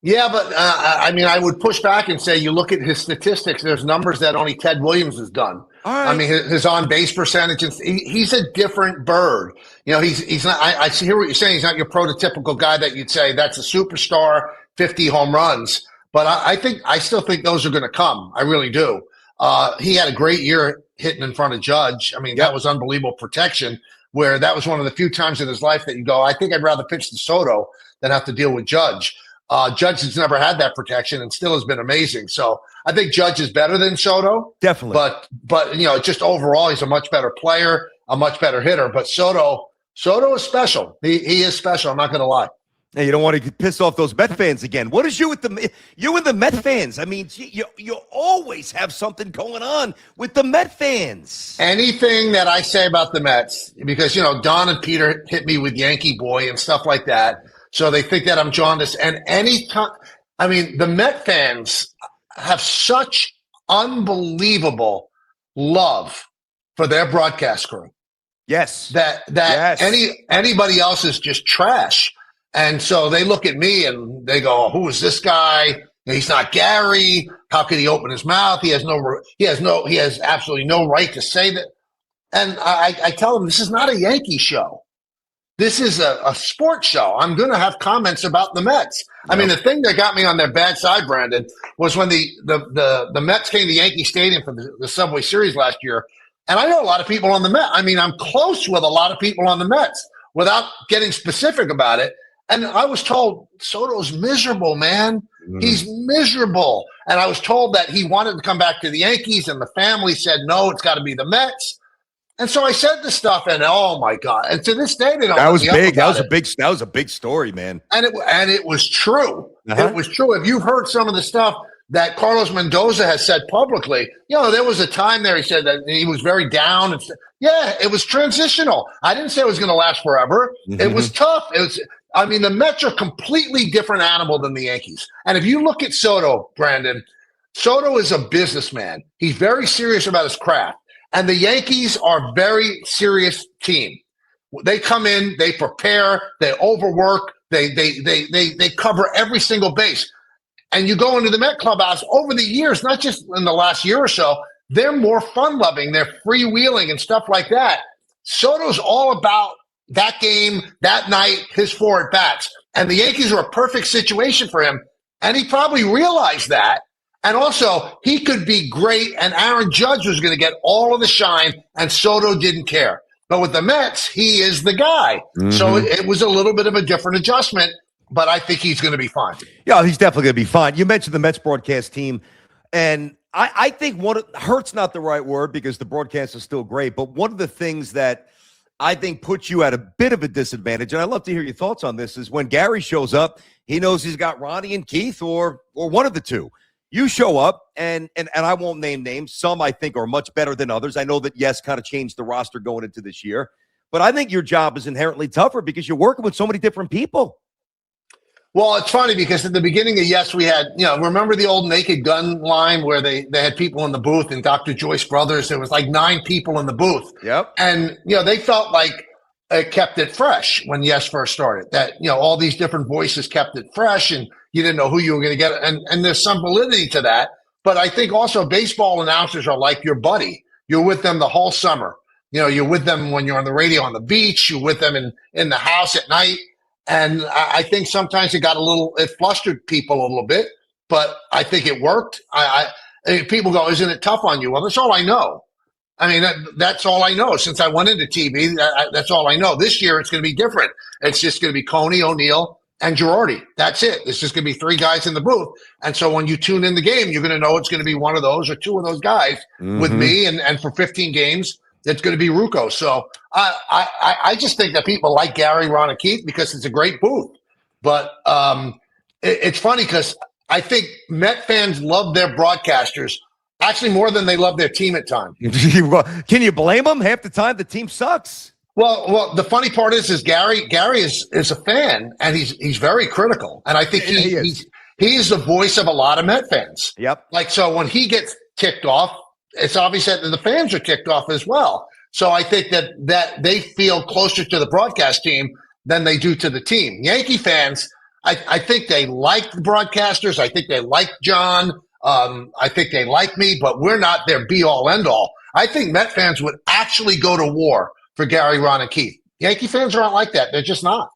Yeah, but I mean, I would push back and say, you look at his statistics, there's numbers that only Ted Williams has done. All right. I mean, his on-base percentage, he's a different bird. He's not, I hear what you're saying. He's not your prototypical guy that you'd say that's a superstar, 50 home runs. But I still think those are going to come. I really do. He had a great year hitting in front of Judge. I mean, that was unbelievable protection, where that was one of the few times in his life that you go, I think I'd rather pitch to Soto than have to deal with Judge. Judge has never had that protection and still has been amazing. So I think Judge is better than Soto. Definitely. But just overall, he's a much better player, a much better hitter. But Soto is special. He is special. I'm not going to lie. Hey, you don't want to piss off those Met fans again. What is you and the Met fans? I mean, you always have something going on with the Met fans. Anything that I say about the Mets, because, Don and Peter hit me with Yankee Boy and stuff like that. So they think that I'm jaundiced. And anytime, I mean, the Met fans have such unbelievable love for their broadcast crew. Yes. That yes. Anybody else is just trash. And so they look at me and they go, oh, who is this guy? He's not Gary. How could he open his mouth? He has absolutely no right to say that. And I tell them, this is not a Yankee show. This is a sports show. I'm going to have comments about the Mets. Yep. I mean, the thing that got me on their bad side, Brandon, was when the Mets came to Yankee Stadium for the Subway Series last year. And I know a lot of people on the Mets. I mean, I'm close with a lot of people on the Mets without getting specific about it. And I was told, Soto's miserable, man. Mm. He's miserable. And I was told that he wanted to come back to the Yankees, and the family said, no, it's got to be the Mets. And so I said the stuff, and oh my God! And to this day, they don't. That was let me big. up about That was a big story, man. and it was true. Uh-huh. It was true. If you've heard some of the stuff that Carlos Mendoza has said publicly, there was a time there he said that he was very down. And yeah, it was transitional. I didn't say it was going to last forever. Mm-hmm. It was tough. I mean, the Mets are a completely different animal than the Yankees. And if you look at Soto, Brandon, Soto is a businessman. He's very serious about his craft. And the Yankees are a very serious team. They come in, they prepare, they overwork, they cover every single base. And you go into the Met clubhouse over the years, not just in the last year or so, they're more fun-loving, they're freewheeling and stuff like that. Soto's all about that game, that night, his 4 at-bats. And the Yankees are a perfect situation for him. And he probably realized that. And also, he could be great, and Aaron Judge was going to get all of the shine, and Soto didn't care. But with the Mets, he is the guy. Mm-hmm. So it was a little bit of a different adjustment, but I think he's going to be fine. Yeah, he's definitely going to be fine. You mentioned the Mets broadcast team, and I think hurt's not the right word because the broadcast is still great, but one of the things that I think puts you at a bit of a disadvantage, and I'd love to hear your thoughts on this, is when Gary shows up, he knows he's got Ronnie and Keith or one of the two. You show up, and I won't name names. Some I think are much better than others. I know that Yes kind of changed the roster going into this year, but I think your job is inherently tougher because you're working with so many different people. Well, it's funny because at the beginning of Yes, we had, remember the old Naked Gun line where they had people in the booth and Dr. Joyce Brothers, there was like 9 people in the booth. Yep. And, they felt like it kept it fresh when Yes first started, that, all these different voices kept it fresh and you didn't know who you were going to get. And there's some validity to that. But I think also baseball announcers are like your buddy. You're with them the whole summer. You're with them when you're on the radio on the beach. You're with them in the house at night. And I think sometimes it flustered people a little bit, but I think it worked. People go, isn't it tough on you? Well, that's all I know. I mean, that's all I know. Since I went into TV, that's all I know. This year, it's going to be different. It's just going to be Coney, O'Neill, and Girardi. That's it. It's just going to be 3 guys in the booth. And so when you tune in the game, you're going to know it's going to be one of those or 2 of those guys with me. And for 15 games, it's going to be Rucco. So I just think that people like Gary, Ron, and Keith because it's a great booth. But it's funny because I think Met fans love their broadcasters actually more than they love their team at times. Can you blame them? Half the time, the team sucks. Well, the funny part is Gary is a fan, and he's very critical. And I think he's the voice of a lot of Met fans. Yep. Like, so when he gets ticked off, it's obvious that the fans are ticked off as well. So I think that they feel closer to the broadcast team than they do to the team. Yankee fans, I think they like the broadcasters. I think they like John. I think they like me, but we're not their be-all, end-all. I think Met fans would actually go to war for Gary, Ron, and Keith. Yankee fans aren't like that. They're just not.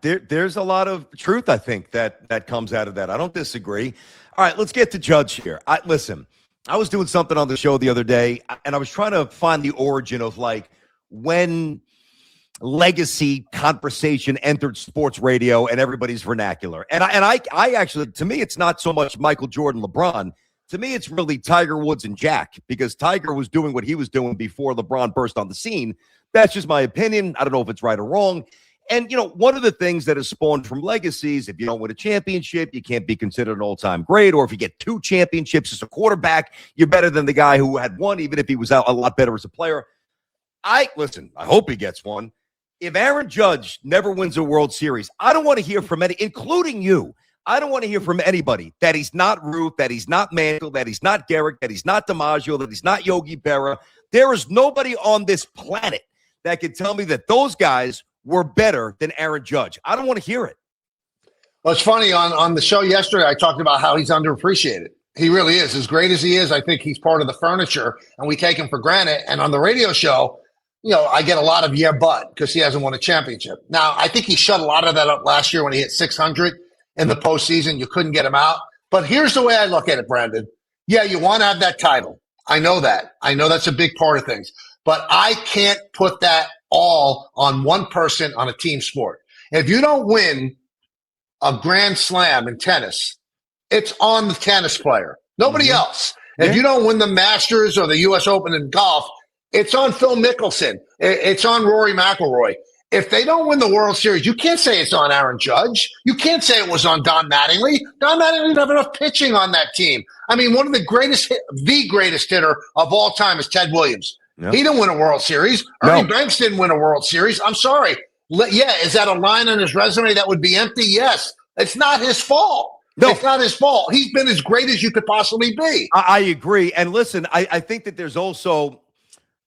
There's a lot of truth, I think, that comes out of that. I don't disagree. All right, let's get to Judge here. Listen, I was doing something on the show the other day, and I was trying to find the origin of, like, when legacy conversation entered sports radio and everybody's vernacular. And I actually, to me, it's not so much Michael Jordan, LeBron. To me, it's really Tiger Woods and Jack, because Tiger was doing what he was doing before LeBron burst on the scene. That's just my opinion. I don't know if it's right or wrong. And, one of the things that has spawned from legacies, if you don't win a championship, you can't be considered an all-time great. Or if you get 2 championships as a quarterback, you're better than the guy who had 1, even if he was a lot better as a player. I hope he gets 1. If Aaron Judge never wins a World Series, I don't want to hear from any, including you. I don't want to hear from anybody that he's not Ruth, that he's not Mantle, that he's not Derek, that he's not DiMaggio, that he's not Yogi Berra. There is nobody on this planet that can tell me that those guys were better than Aaron Judge. I don't want to hear it. Well, it's funny. On the show yesterday, I talked about how he's underappreciated. He really is. As great as he is, I think he's part of the furniture, and we take him for granted. And on the radio show, I get a lot of but because he hasn't won a championship. Now, I think he shut a lot of that up last year when he hit 600 in the postseason. You couldn't get him out. But here's the way I look at it, Brandon. Yeah, you want to have that title. I know that. I know that's a big part of things. But I can't put that all on one person on a team sport. If you don't win a grand slam in tennis, it's on the tennis player. Nobody else. If you don't win the Masters or the U.S. Open in golf, It's on Phil Mickelson. It's on Rory McIlroy. If they don't win the World Series, you can't say it's on Aaron Judge. You can't say it was on Don Mattingly. Don Mattingly didn't have enough pitching on that team. I mean, one of the greatest hitter of all time is Ted Williams. Yep. He didn't win a World Series. Ernie Banks didn't win a World Series. I'm sorry. Yeah, is that a line on his resume that would be empty? Yes. It's not his fault. No. It's not his fault. He's been as great as you could possibly be. I agree. And listen, I think that there's also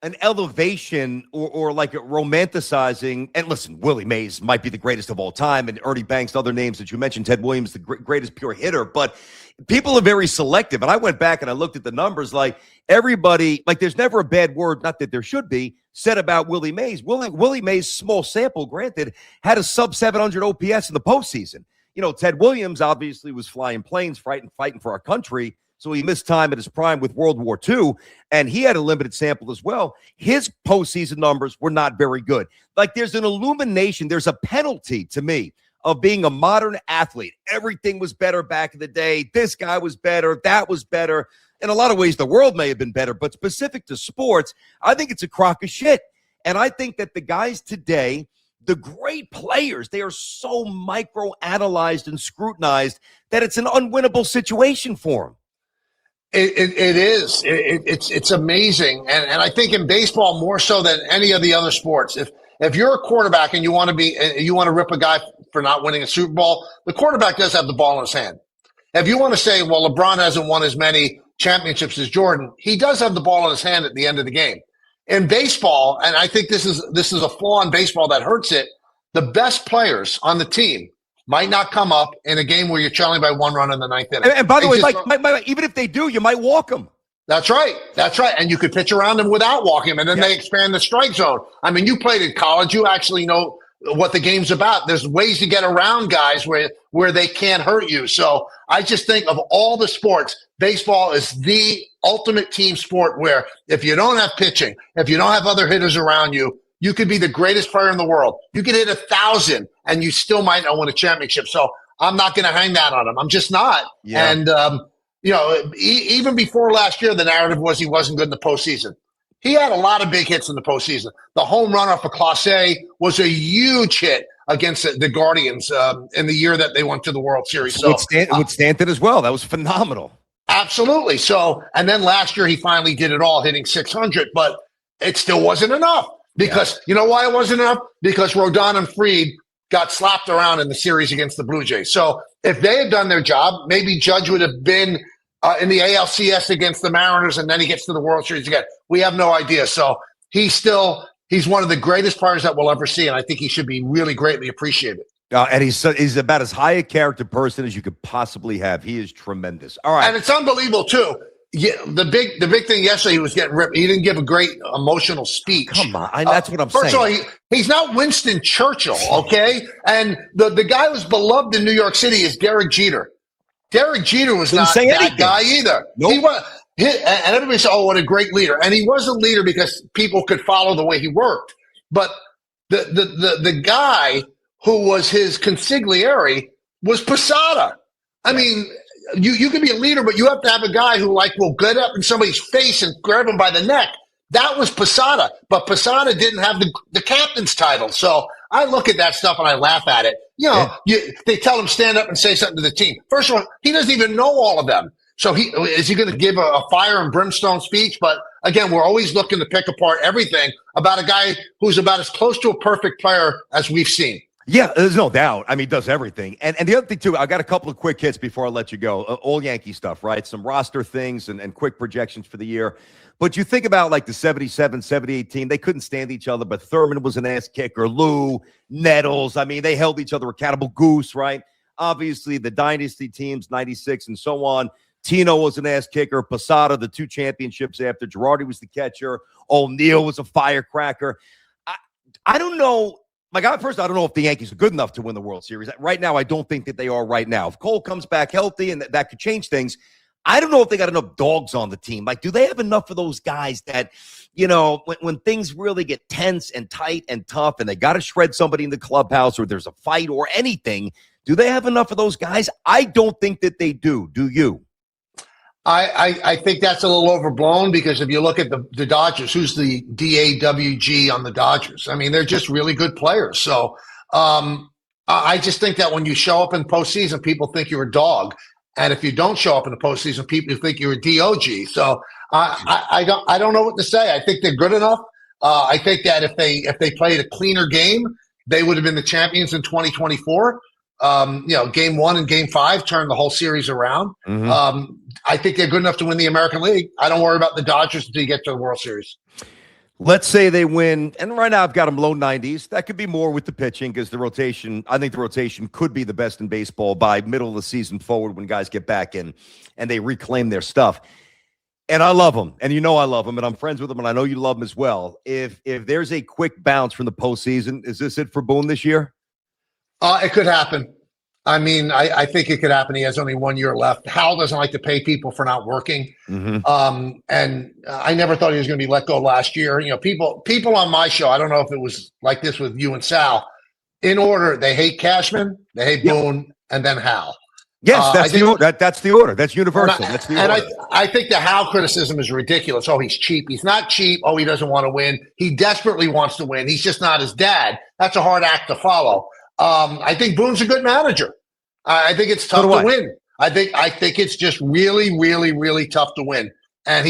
an elevation or like a romanticizing. And listen, Willie Mays might be the greatest of all time, and Ernie Banks, other names that you mentioned, Ted Williams, the greatest pure hitter. But people are very selective. And I went back and I looked at the numbers. Like everybody, like there's never a bad word, not that there should be, said about Willie Mays. Willie Mays, small sample, granted, had a sub 700 OPS in the postseason. You know, Ted Williams obviously was flying planes, fighting for our country. So he missed time at his prime with World War II, and he had a limited sample as well. His postseason numbers were not very good. Like there's an illumination, there's a penalty to me of being a modern athlete. Everything was better back in the day. This guy was better. That was better. In a lot of ways, the world may have been better, but specific to sports, I think it's a crock of shit. And I think that the guys today, the great players, they are so micro-analyzed and scrutinized that it's an unwinnable situation for them. It is. It's amazing. And I think in baseball more so than any of the other sports, if you're a quarterback and you want to rip a guy for not winning a Super Bowl, the quarterback does have the ball in his hand. If you want to say, well, LeBron hasn't won as many championships as Jordan, he does have the ball in his hand at the end of the game. In baseball, and I think this is a flaw in baseball that hurts it, the best players on the team might not come up in a game where you're trailing by 1 run in the ninth inning. And by the way, Mike, even if they do, you might walk them. That's right. That's right. And you could pitch around them without walking them, and then they expand the strike zone. I mean, you played in college. You actually know what the game's about. There's ways to get around guys where they can't hurt you. So I just think of all the sports, baseball is the ultimate team sport where if you don't have pitching, if you don't have other hitters around you, you could be the greatest player in the world. You could hit 1,000 and you still might not win a championship. So I'm not going to hang that on him. I'm just not. Yeah. And, even before last year, the narrative was he wasn't good in the postseason. He had a lot of big hits in the postseason. The home run off of Clase was a huge hit against the Guardians in the year that they went to the World Series. So with Stanton as well. That was phenomenal. Absolutely. So, and then last year he finally did it all, hitting 600, but it still wasn't enough. Because you know why it wasn't enough? Because Rodon and Fried got slapped around in the series against the Blue Jays. So if they had done their job, maybe Judge would have been in the ALCS against the Mariners, and then he gets to the World Series again. We have no idea. So he's one of the greatest players that we'll ever see, and I think he should be really greatly appreciated. And he's about as high a character person as you could possibly have. He is tremendous. All right. And it's unbelievable, too. Yeah, the big thing yesterday, he was getting ripped. He didn't give a great emotional speech. Come on, that's what I'm saying. First of all, he's not Winston Churchill, okay? And the guy who's beloved in New York City is Derek Jeter. Derek Jeter was not that guy either. Nope. And everybody said, "Oh, what a great leader!" And he was a leader because people could follow the way he worked. But the guy who was his consigliere was Posada. I mean. You can be a leader, but you have to have a guy who will get up in somebody's face and grab him by the neck. That was Posada, but Posada didn't have the captain's title. So I look at that stuff and I laugh at it. They tell him stand up and say something to the team. First of all, he doesn't even know all of them. So is he going to give a fire and brimstone speech? But again, we're always looking to pick apart everything about a guy who's about as close to a perfect player as we've seen. Yeah, there's no doubt. I mean, he does everything. And the other thing, too, I got a couple of quick hits before I let you go. All Yankee stuff, right? Some roster things and quick projections for the year. But you think about like the 77, 78 team, they couldn't stand each other, but Thurman was an ass kicker. Lou, Nettles, I mean, they held each other accountable. Goose, right? Obviously, the dynasty teams, 96 and so on. Tino was an ass kicker. Posada, the 2 championships after. Girardi was the catcher. O'Neill was a firecracker. I don't know. First, I don't know if the Yankees are good enough to win the World Series. Right now, I don't think that they are right now. If Cole comes back healthy and that could change things, I don't know if they got enough dogs on the team. Do they have enough of those guys that, when things really get tense and tight and tough and they got to shred somebody in the clubhouse or there's a fight or anything, do they have enough of those guys? I don't think that they do. Do you? I think that's a little overblown because if you look at the Dodgers, who's the DAWG on the Dodgers? I mean, they're just really good players. So I just think that when you show up in postseason, people think you're a dog. And if you don't show up in the postseason, people think you're a DOG. So I don't know what to say. I think they're good enough. I think that if they played a cleaner game, they would have been the champions in 2024. Game 1 and game 5 turned the whole series around. Mm-hmm. I think they're good enough to win the American League. I don't worry about the Dodgers until you get to the World Series. Let's say they win, and right now I've got them low 90s. That could be more with the pitching because I think the rotation could be the best in baseball by middle of the season forward when guys get back in and they reclaim their stuff. And I love them, and I love them, and I'm friends with them, and I know you love them as well. If there's a quick bounce from the postseason, is this it for Boone this year? It could happen. I mean, I think it could happen. He has only 1 year left. Hal doesn't like to pay people for not working. Mm-hmm. And I never thought he was going to be let go last year. People on my show, I don't know if it was like this with you and Sal, in order, they hate Cashman, they hate Boone, and then Hal. Yes, that's the order. That's the order. That's universal. That's the order. And I think the Hal criticism is ridiculous. Oh, he's cheap. He's not cheap. Oh, he doesn't want to win. He desperately wants to win. He's just not his dad. That's a hard act to follow. I think Boone's a good manager. I think it's tough to win. I think it's just really, really, really tough to win. And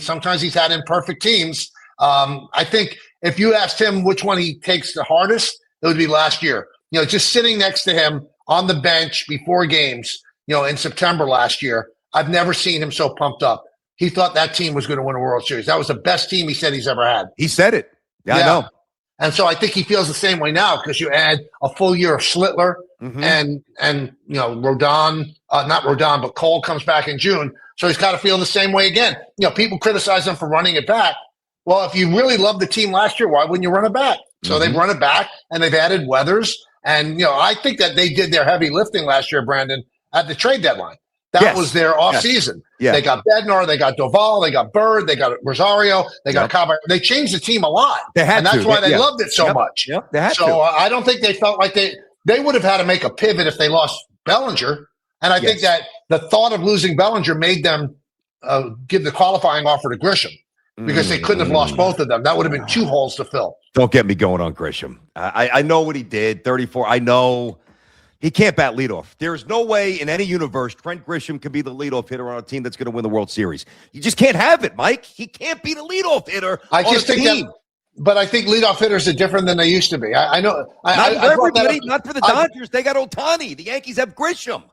sometimes he's had imperfect teams. I think if you asked him which one he takes the hardest, it would be last year. Just sitting next to him on the bench before games, in September last year, I've never seen him so pumped up. He thought that team was going to win a World Series. That was the best team he said he's ever had. He said it. Yeah. I know. And so I think he feels the same way now because you add a full year of Schlittler and Rodon, not Rodon, but Cole comes back in June. So he's got to feel the same way again. People criticize him for running it back. Well, if you really loved the team last year, why wouldn't you run it back? So they've run it back and they've added Weathers. And, I think that they did their heavy lifting last year, Brandon, at the trade deadline. That was their offseason. Yeah. They got Bednar, they got Doval, they got Bird, they got Rosario, they got Cobb. They changed the team a lot. And that's why they loved it so much. Yep. They had to. I don't think they felt like they would have had to make a pivot if they lost Bellinger. And I think that the thought of losing Bellinger made them give the qualifying offer to Grisham because they couldn't have lost both of them. That would have been 2 holes to fill. Don't get me going on Grisham. I know what he did, 34. I know. He can't bat leadoff. There's no way in any universe Trent Grisham could be the leadoff hitter on a team that's going to win the World Series. You just can't have it, Mike. He can't be the leadoff hitter I just think team. But I think leadoff hitters are different than they used to be. I know. Not for everybody. Not for the Dodgers. They got Ohtani. The Yankees have Grisham.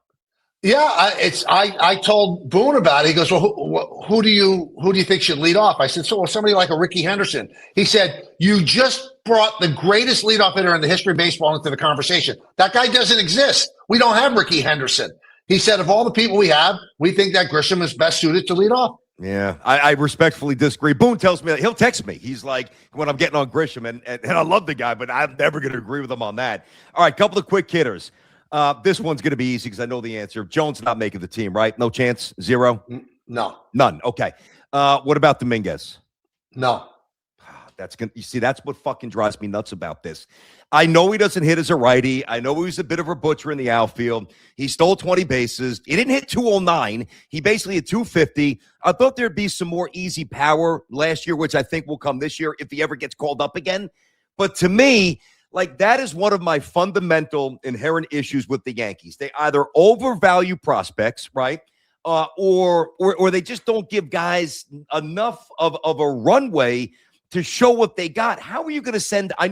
Yeah, I told Boone about it. He goes, well, who do you think should lead off? I said, somebody like a Ricky Henderson. He said, you just brought the greatest leadoff hitter in the history of baseball into the conversation. That guy doesn't exist. We don't have Ricky Henderson. He said, of all the people we have, we think that Grisham is best suited to lead off. Yeah, I respectfully disagree. Boone tells me that he'll text me. He's like, when I'm getting on Grisham, and I love the guy, but I'm never going to agree with him on that. All right, couple of quick hitters. This one's going to be easy because I know the answer. Jones not making the team, right? No chance? Zero? No. None. Okay. What about Dominguez? No. That's good. You see, that's what fucking drives me nuts about this. I know he doesn't hit as a righty. I know he was a bit of a butcher in the outfield. He stole 20 bases. He didn't hit 209. He basically hit 250. I thought there'd be some more easy power last year, which I think will come this year if he ever gets called up again. But to me, that is one of my fundamental inherent issues with the Yankees. They either overvalue prospects, right? Or they just don't give guys enough of a runway to show what they got. How are you going to send? I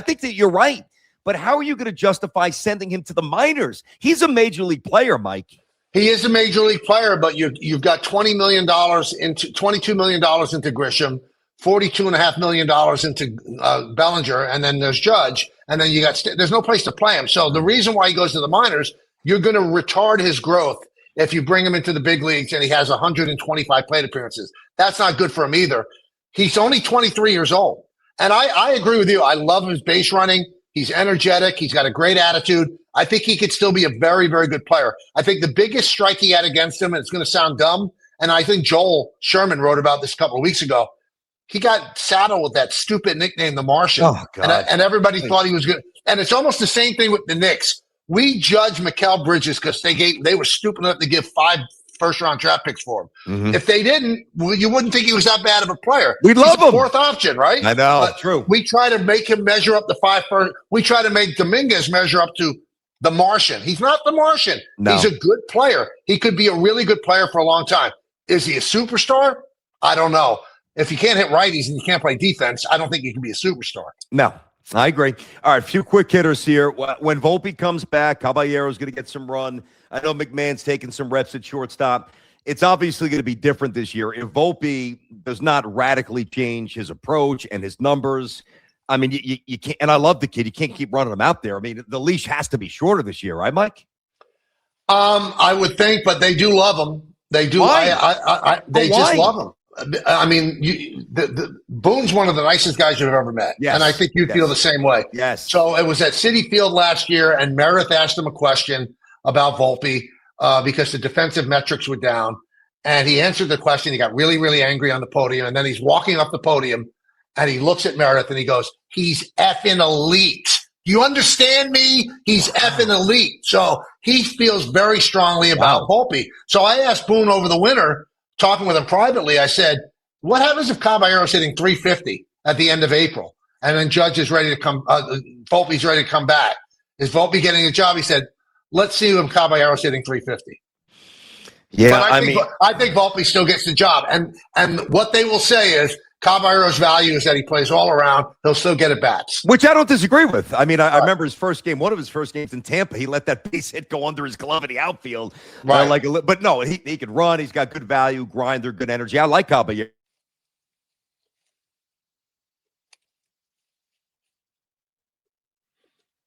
think that you're right, but how are you going to justify sending him to the minors? He's a major league player, Mike. He is a major league player, but you've got $22 million into Grisham, $42.5 million into Bellinger, and then there's Judge, and then there's no place to play him. So the reason why he goes to the minors, you're going to retard his growth if you bring him into the big leagues and he has 125 plate appearances. That's not good for him either. He's only 23 years old. And I agree with you. I love his base running. He's energetic. He's got a great attitude. I think he could still be a very, very good player. I think the biggest strike he had against him, and it's going to sound dumb, and I think Joel Sherman wrote about this a couple of weeks ago, he got saddled with that stupid nickname, the Martian. Oh, God. And everybody thought he was good. And it's almost the same thing with the Knicks. We judge Mikal Bridges because they were stupid enough to give $5 first-round draft picks for him. Mhm. If they didn't, well, you wouldn't think he was that bad of a player. We'd love He's a him. fourth option, right? I know. But True. we try to make him measure up to 5 first. We try to make Dominguez measure up to the Martian. He's not the Martian. No. He's a good player. He could be a really good player for a long time. Is he a superstar? I don't know. If you can't hit righties and you can't play defense, I don't think you can be a superstar. No, I agree. All right, a few quick hitters here. When Volpe comes back, Caballero's going to get some run. I know McMahon's taking some reps at shortstop. It's obviously going to be different this year. If Volpe does not radically change his approach and his numbers, I mean, you can't. And I love the kid. You can't keep running him out there. I mean, the leash has to be shorter this year, right, Mike? I would think, but they do love him. They do. They just love him. I mean, Boone's one of the nicest guys you've ever met. Yes. And I think you'd feel the same way. Yes. So it was at Citi Field last year, and Meredith asked him a question about Volpe because the defensive metrics were down. And he answered the question. He got really, really angry on the podium. And then he's walking up the podium, and he looks at Meredith, and he goes, he's effing elite. Do you understand me? He's effing elite. So he feels very strongly about Volpe. So I asked Boone over the winter, talking with him privately, I said, what happens if Caballero's hitting 350 at the end of April and then Judge is ready to come, Volpe's ready to come back? Is Volpe getting a job? He said, let's see if Caballero's hitting 350. Yeah, but I think Volpe still gets the job. And what they will say is Caballero's value is that he plays all around. He'll still get at bats. Which I don't disagree with. I mean, I remember his first game, one of his first games in Tampa, he let that base hit go under his glove in the outfield. Right. But no, he can run. He's got good value, grinder, good energy. I like Caballero.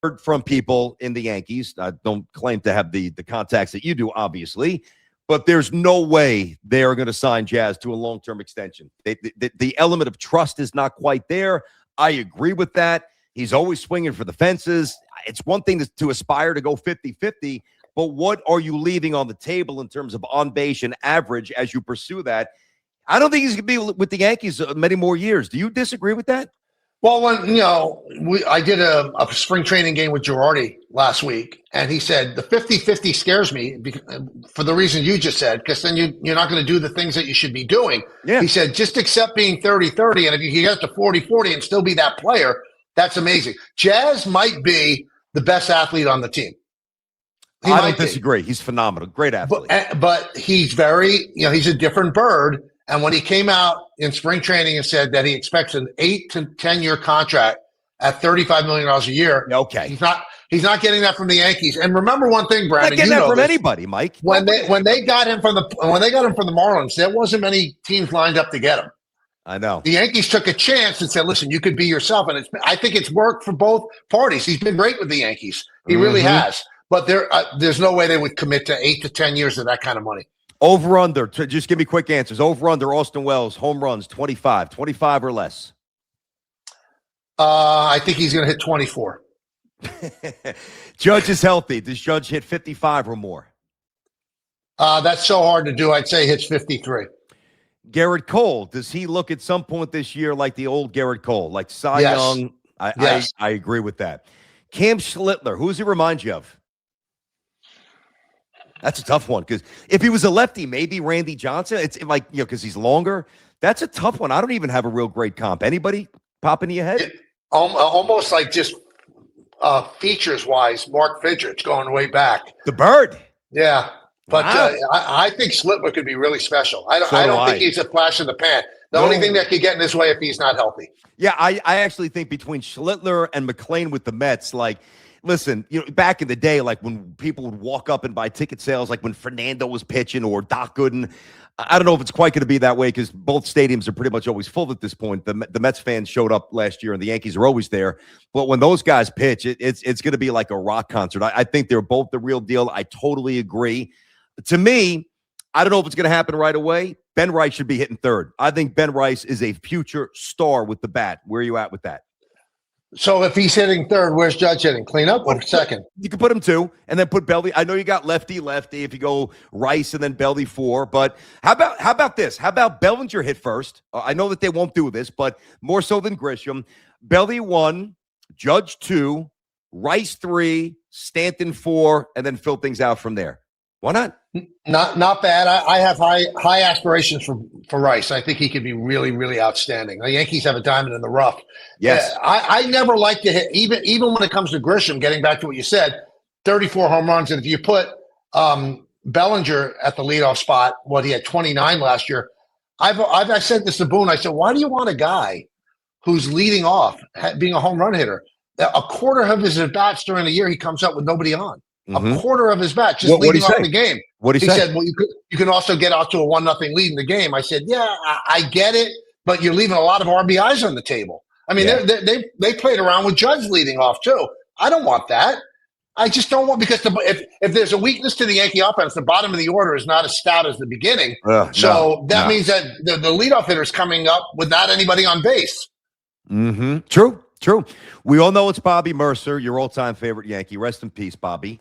Heard from people in the Yankees. I don't claim to have the contacts that you do, obviously. But there's no way they are going to sign Jazz to a long-term extension. The element of trust is not quite there. I agree with that. He's always swinging for the fences. It's one thing to aspire to go 50-50, but what are you leaving on the table in terms of on-base and average as you pursue that? I don't think he's going to be with the Yankees many more years. Do you disagree with that? Well, when I did a spring training game with Girardi last week, and he said the 50-50 scares me for the reason you just said, because then you're not going to do the things that you should be doing. Yeah. He said just accept being 30-30, and if you can get to 40-40 and still be that player, that's amazing. Jazz might be the best athlete on the team. I don't disagree. He's phenomenal. Great athlete. But he's very, he's a different bird. And when he came out in spring training and said that he expects an 8 to 10 year contract at $35 million a year, okay, he's not getting that from the Yankees. And remember one thing, Brandon, not getting that from anybody, Mike. When they got him from the Marlins, there wasn't many teams lined up to get him. I know. The Yankees took a chance and said, "Listen, you could be yourself," and I think it's worked for both parties. He's been great with the Yankees. He really has. But there's no way they would commit to 8 to 10 years of that kind of money. Over under, just give me quick answers. Over under, Austin Wells, home runs, 25 or less. I think he's going to hit 24. Judge is healthy. Does Judge hit 55 or more? That's so hard to do. I'd say he hits 53. Garrett Cole, does he look at some point this year like the old Garrett Cole, like Cy Young? Yes. I agree with that. Cam Schlittler, who does he remind you of? That's a tough one because if he was a lefty, maybe Randy Johnson. It's like, because he's longer. That's a tough one. I don't even have a real great comp. Anybody pop into your head? Almost like just features-wise, Mark Fidrich going way back. The Bird. Yeah. But wow. I think Schlittler could be really special. I don't think he's a flash in the pan. The only thing that could get in his way if he's not healthy. Yeah, I actually think between Schlittler and McClain with the Mets, like, listen, back in the day, like when people would walk up and buy ticket sales, like when Fernando was pitching or Doc Gooden, I don't know if it's quite going to be that way because both stadiums are pretty much always full at this point. The Mets fans showed up last year and the Yankees are always there. But when those guys pitch, it's going to be like a rock concert. I think they're both the real deal. I totally agree. To me, I don't know if it's going to happen right away. Ben Rice should be hitting third. I think Ben Rice is a future star with the bat. Where are you at with that? So if he's hitting third, where's Judge hitting? Cleanup or second? You can put him 2 and then put Beldy. I know you got lefty. If you go Rice and then Beldy 4, but how about this? How about Bellinger hit first? I know that they won't do this, but more so than Grisham. Beldy 1, Judge 2, Rice 3, Stanton 4, and then fill things out from there. Why not? Not bad. I have high aspirations for Rice. I think he could be really, really outstanding. The Yankees have a diamond in the rough. Yes. I never like to hit, even when it comes to Grisham, getting back to what you said, 34 home runs. And if you put Bellinger at the leadoff spot, he had 29 last year. I said this to Boone. I said, why do you want a guy who's leading off, being a home run hitter? A quarter of his at-bats during the year, he comes up with nobody on. A quarter of his bats, just leading off the game. What he said, well, you can also get out to a 1-0 lead in the game. I said, yeah, I get it, but you're leaving a lot of RBIs on the table. I mean, they played around with Judge leading off too. I don't want that. I just don't want, because if there's a weakness to the Yankee offense, the bottom of the order is not as stout as the beginning. That means that the leadoff hitter is coming up without anybody on base. True. We all know it's Bobby Mercer, your all-time favorite Yankee. Rest in peace, Bobby.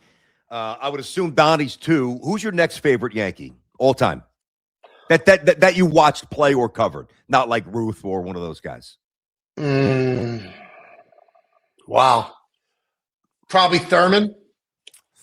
I would assume Donnie's too. Who's your next favorite Yankee all time? That you watched play or covered, not like Ruth or one of those guys. Wow. Probably Thurman.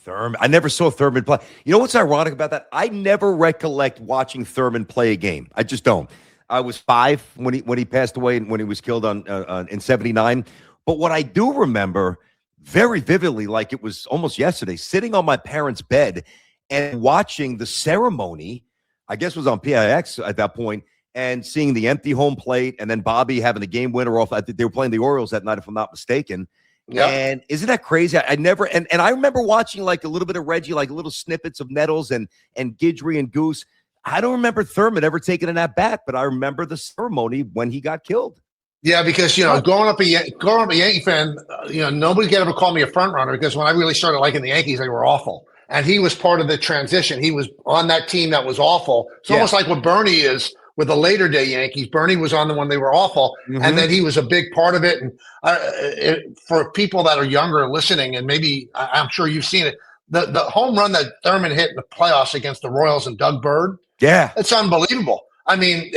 I never saw Thurman play. You know what's ironic about that? I never recollect watching Thurman play a game. I just don't. I was 5 when he passed away and when he was killed in '79. But what I do remember very vividly, like it was almost yesterday, sitting on my parents' bed and watching the ceremony. I guess it was on PIX at that point, and seeing the empty home plate, and then Bobby having the game winner off. I think they were playing the Orioles that night, if I'm not mistaken. Yeah. And isn't that crazy? I never and I remember watching like a little bit of Reggie, like little snippets of Nettles and Guidry and Goose. I don't remember Thurman ever taking an at bat, but I remember the ceremony when he got killed. Yeah, because growing up a Yankee fan, nobody could ever call me a front runner, because when I really started liking the Yankees, they were awful, and he was part of the transition. He was on that team that was awful. It's almost like what Bernie is with the later day Yankees. Bernie was on the one they were awful, and then he was a big part of it. And for people that are younger listening, and maybe I'm sure you've seen it, the home run that Thurman hit in the playoffs against the Royals and Doug Bird, it's unbelievable. I mean,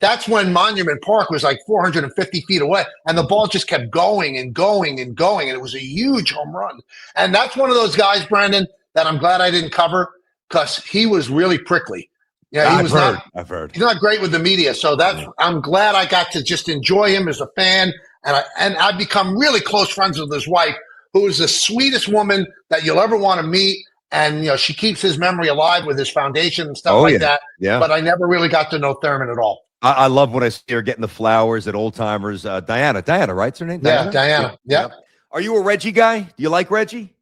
that's when Monument Park was like 450 feet away, and the ball just kept going and going and going, and it was a huge home run. And that's one of those guys, Brandon, that I'm glad I didn't cover, because he was really prickly. Yeah, I've heard. He's not great with the media, so I'm glad I got to just enjoy him as a fan, and I've become really close friends with his wife, who is the sweetest woman that you'll ever want to meet. And she keeps his memory alive with his foundation and stuff that. Yeah. But I never really got to know Thurman at all. I love when I see her getting the flowers at Old Timers. Diana, right's her name? Diana. Yeah. Are you a Reggie guy? Do you like Reggie?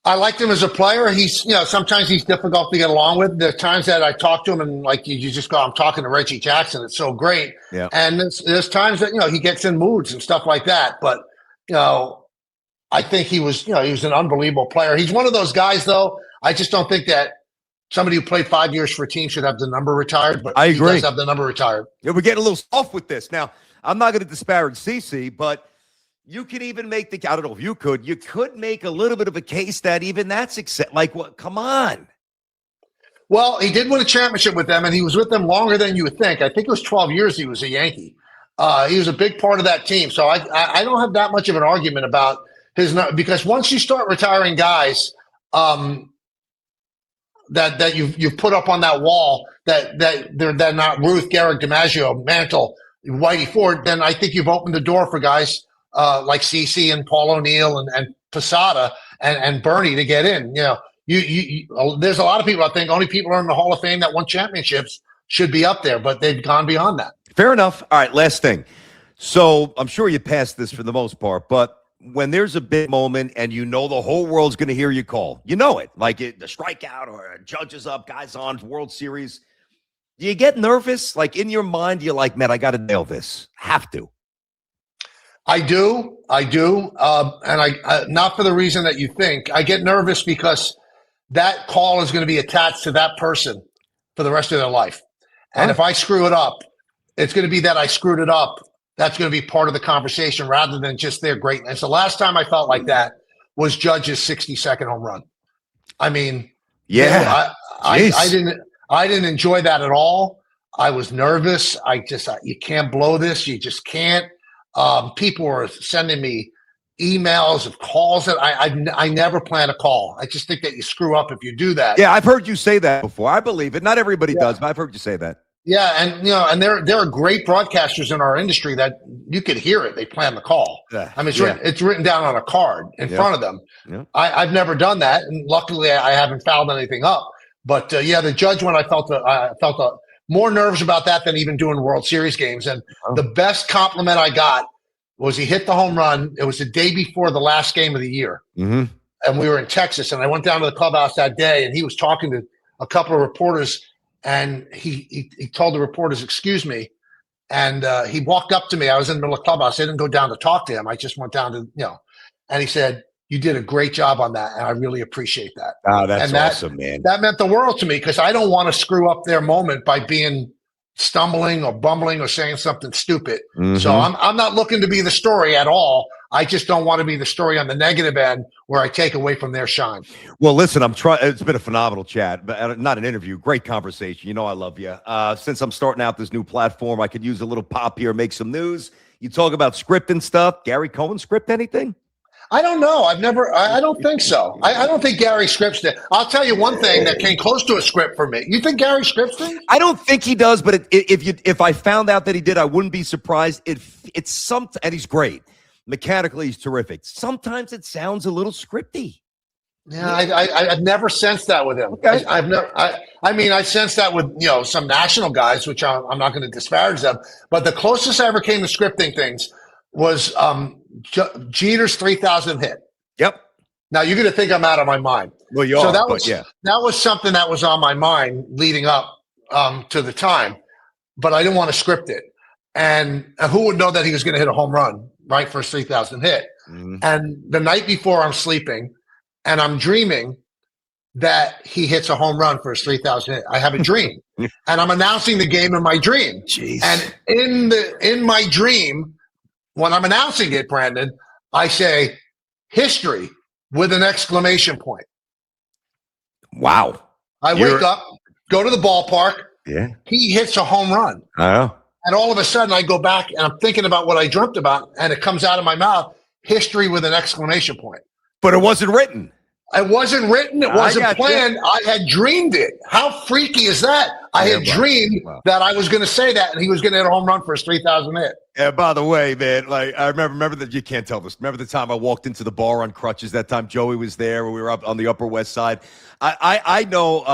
I liked him as a player. He's, sometimes he's difficult to get along with. There are times that I talk to him and like you just go, I'm talking to Reggie Jackson. It's so great. Yeah. And there's times that, he gets in moods and stuff like that. But, I think he was an unbelievable player. He's one of those guys, though. I just don't think that somebody who played 5 years for a team should have the number retired. But I agree. He does have the number retired. Yeah, we're getting a little soft with this. Now, I'm not going to disparage CeCe, but you could even make I don't know if you could make a little bit of a case that even that's like, what? Come on. Well, he did win a championship with them, and he was with them longer than you would think. I think it was 12 years he was a Yankee. He was a big part of that team. So I don't have that much of an argument about because once you start retiring guys that you've put up on that wall that they're not Ruth, Gehrig, DiMaggio, Mantle, Whitey Ford, then I think you've opened the door for guys like CeCe and Paul O'Neill and Posada and Bernie to get in. There's a lot of people, I think only people are in the Hall of Fame that won championships should be up there, but they've gone beyond that. Fair enough. All right, last thing. So I'm sure you passed this for the most part, but when there's a big moment and the whole world's going to hear you call, the strikeout or a judge is up, guys on World Series, do you get nervous? Like in your mind, you're like, man, I got to nail this. Have to. I do. And I not for the reason that you think. I get nervous because that call is going to be attached to that person for the rest of their life. And if I screw it up, it's going to be that I screwed it up. That's going to be part of the conversation rather than just their greatness. The last time I felt like that was Judge's 60-second home run. I mean, I didn't enjoy that at all. I was nervous. You can't blow this. You just can't. People were sending me emails, of calls that I never plan a call. I just think that you screw up if you do that. Yeah, I've heard you say that before. I believe it. Not everybody does, but I've heard you say that. Yeah, and and there are great broadcasters in our industry that you could hear it. They plan the call. I mean, it's written down on a card in front of them. Yeah. I've never done that, and luckily I haven't fouled anything up. But the judge one, I felt more nerves about that than even doing World Series games. And the best compliment I got was he hit the home run. It was the day before the last game of the year, and we were in Texas. And I went down to the clubhouse that day, and he was talking to a couple of reporters. And he told the reporters, "Excuse me," and he walked up to me. I was in the middle of the clubhouse. I didn't go down to talk to him. I just went down to and he said, "You did a great job on that, and I really appreciate that." Oh, that's awesome, man. That meant the world to me because I don't want to screw up their moment by being stumbling or bumbling or saying something stupid. So I'm not looking to be the story at all. I just don't want to be the story on the negative end where I take away from their shine. Well, listen, I'm trying. It's been a phenomenal chat, but not an interview. Great conversation. You know I love you. Since I'm starting out this new platform, I could use a little pop here, make some news. You talk about script and stuff. Gary Cohen script anything? I don't know. I don't think so. I don't think Gary scripts it. I'll tell you one thing that came close to a script for me. You think Gary scripts things? I don't think he does, but if I found out that he did, I wouldn't be surprised. It's something, and he's great. Mechanically, he's terrific. Sometimes it sounds a little scripty. Yeah, I've never sensed that with him. Okay. I sensed that with some national guys, which I'm not going to disparage them. But the closest I ever came to scripting things was Jeter's 3,000 hit. Yep. Now you're going to think I'm out of my mind. Well, you are. That was something that was on my mind leading up to the time, but I didn't want to script it. And who would know that he was going to hit a home run right for his 3,000 hit? And the night before, I'm sleeping, and I'm dreaming that he hits a home run for his 3,000 hit. I have a dream, and I'm announcing the game in my dream. Jeez. And in my dream, when I'm announcing it, Brandon, I say history with an exclamation point. Wow. I wake up, go to the ballpark. Yeah. He hits a home run. Oh. And all of a sudden I go back and I'm thinking about what I dreamt about, and it comes out of my mouth, history with an exclamation point. But it wasn't written. It wasn't written. It wasn't planned. I had dreamed it. How freaky is that? I had dreamed that I was going to say that, and he was going to hit a home run for his 3,000 hit. Yeah, by the way, man, like I remember that you can't tell this. Remember the time I walked into the bar on crutches? That time Joey was there when we were up on the Upper West Side. I know,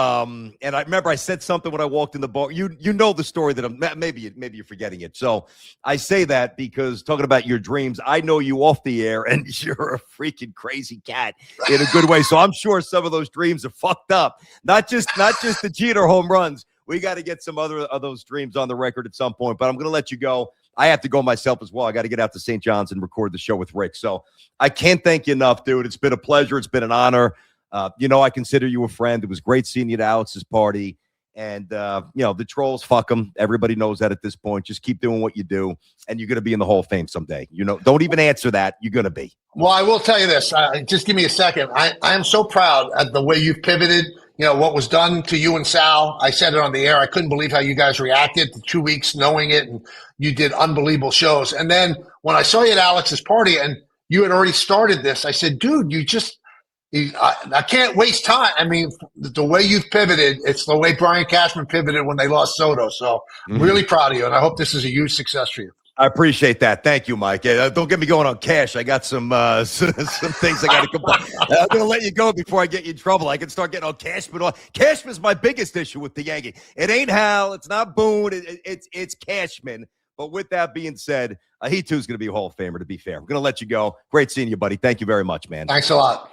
and I remember I said something when I walked in the bar. You know the story that maybe you're forgetting it. So I say that because talking about your dreams, I know you off the air, and you're a freaking crazy cat in a good way. So I'm sure some of those dreams are fucked up. Not just the Jeter home runs. We got to get some other of those dreams on the record at some point, but I'm going to let you go. I have to go myself as well. I got to get out to St. John's and record the show with Rick. So I can't thank you enough, dude. It's been a pleasure. It's been an honor. I consider you a friend. It was great seeing you at Alex's party. And, the trolls, fuck them. Everybody knows that at this point. Just keep doing what you do, and you're going to be in the Hall of Fame someday. Don't even answer that. You're going to be. Well, I will tell you this. Just give me a second. I am so proud at the way you've pivoted. What was done to you and Sal. I said it on the air. I couldn't believe how you guys reacted to 2 weeks knowing it, and you did unbelievable shows. And then when I saw you at Alex's party and you had already started this, I said, dude, I can't waste time. I mean, the way you've pivoted, it's the way Brian Cashman pivoted when they lost Soto. So really proud of you, and I hope this is a huge success for you. I appreciate that. Thank you, Mike. Don't get me going on cash. I got some things I got to complete. I'm going to let you go before I get you in trouble. I can start getting on Cashman. Cashman's my biggest issue with the Yankees. It ain't Hal. It's not Boone. It's Cashman. But with that being said, he too is going to be a Hall of Famer, to be fair. I'm going to let you go. Great seeing you, buddy. Thank you very much, man. Thanks a lot.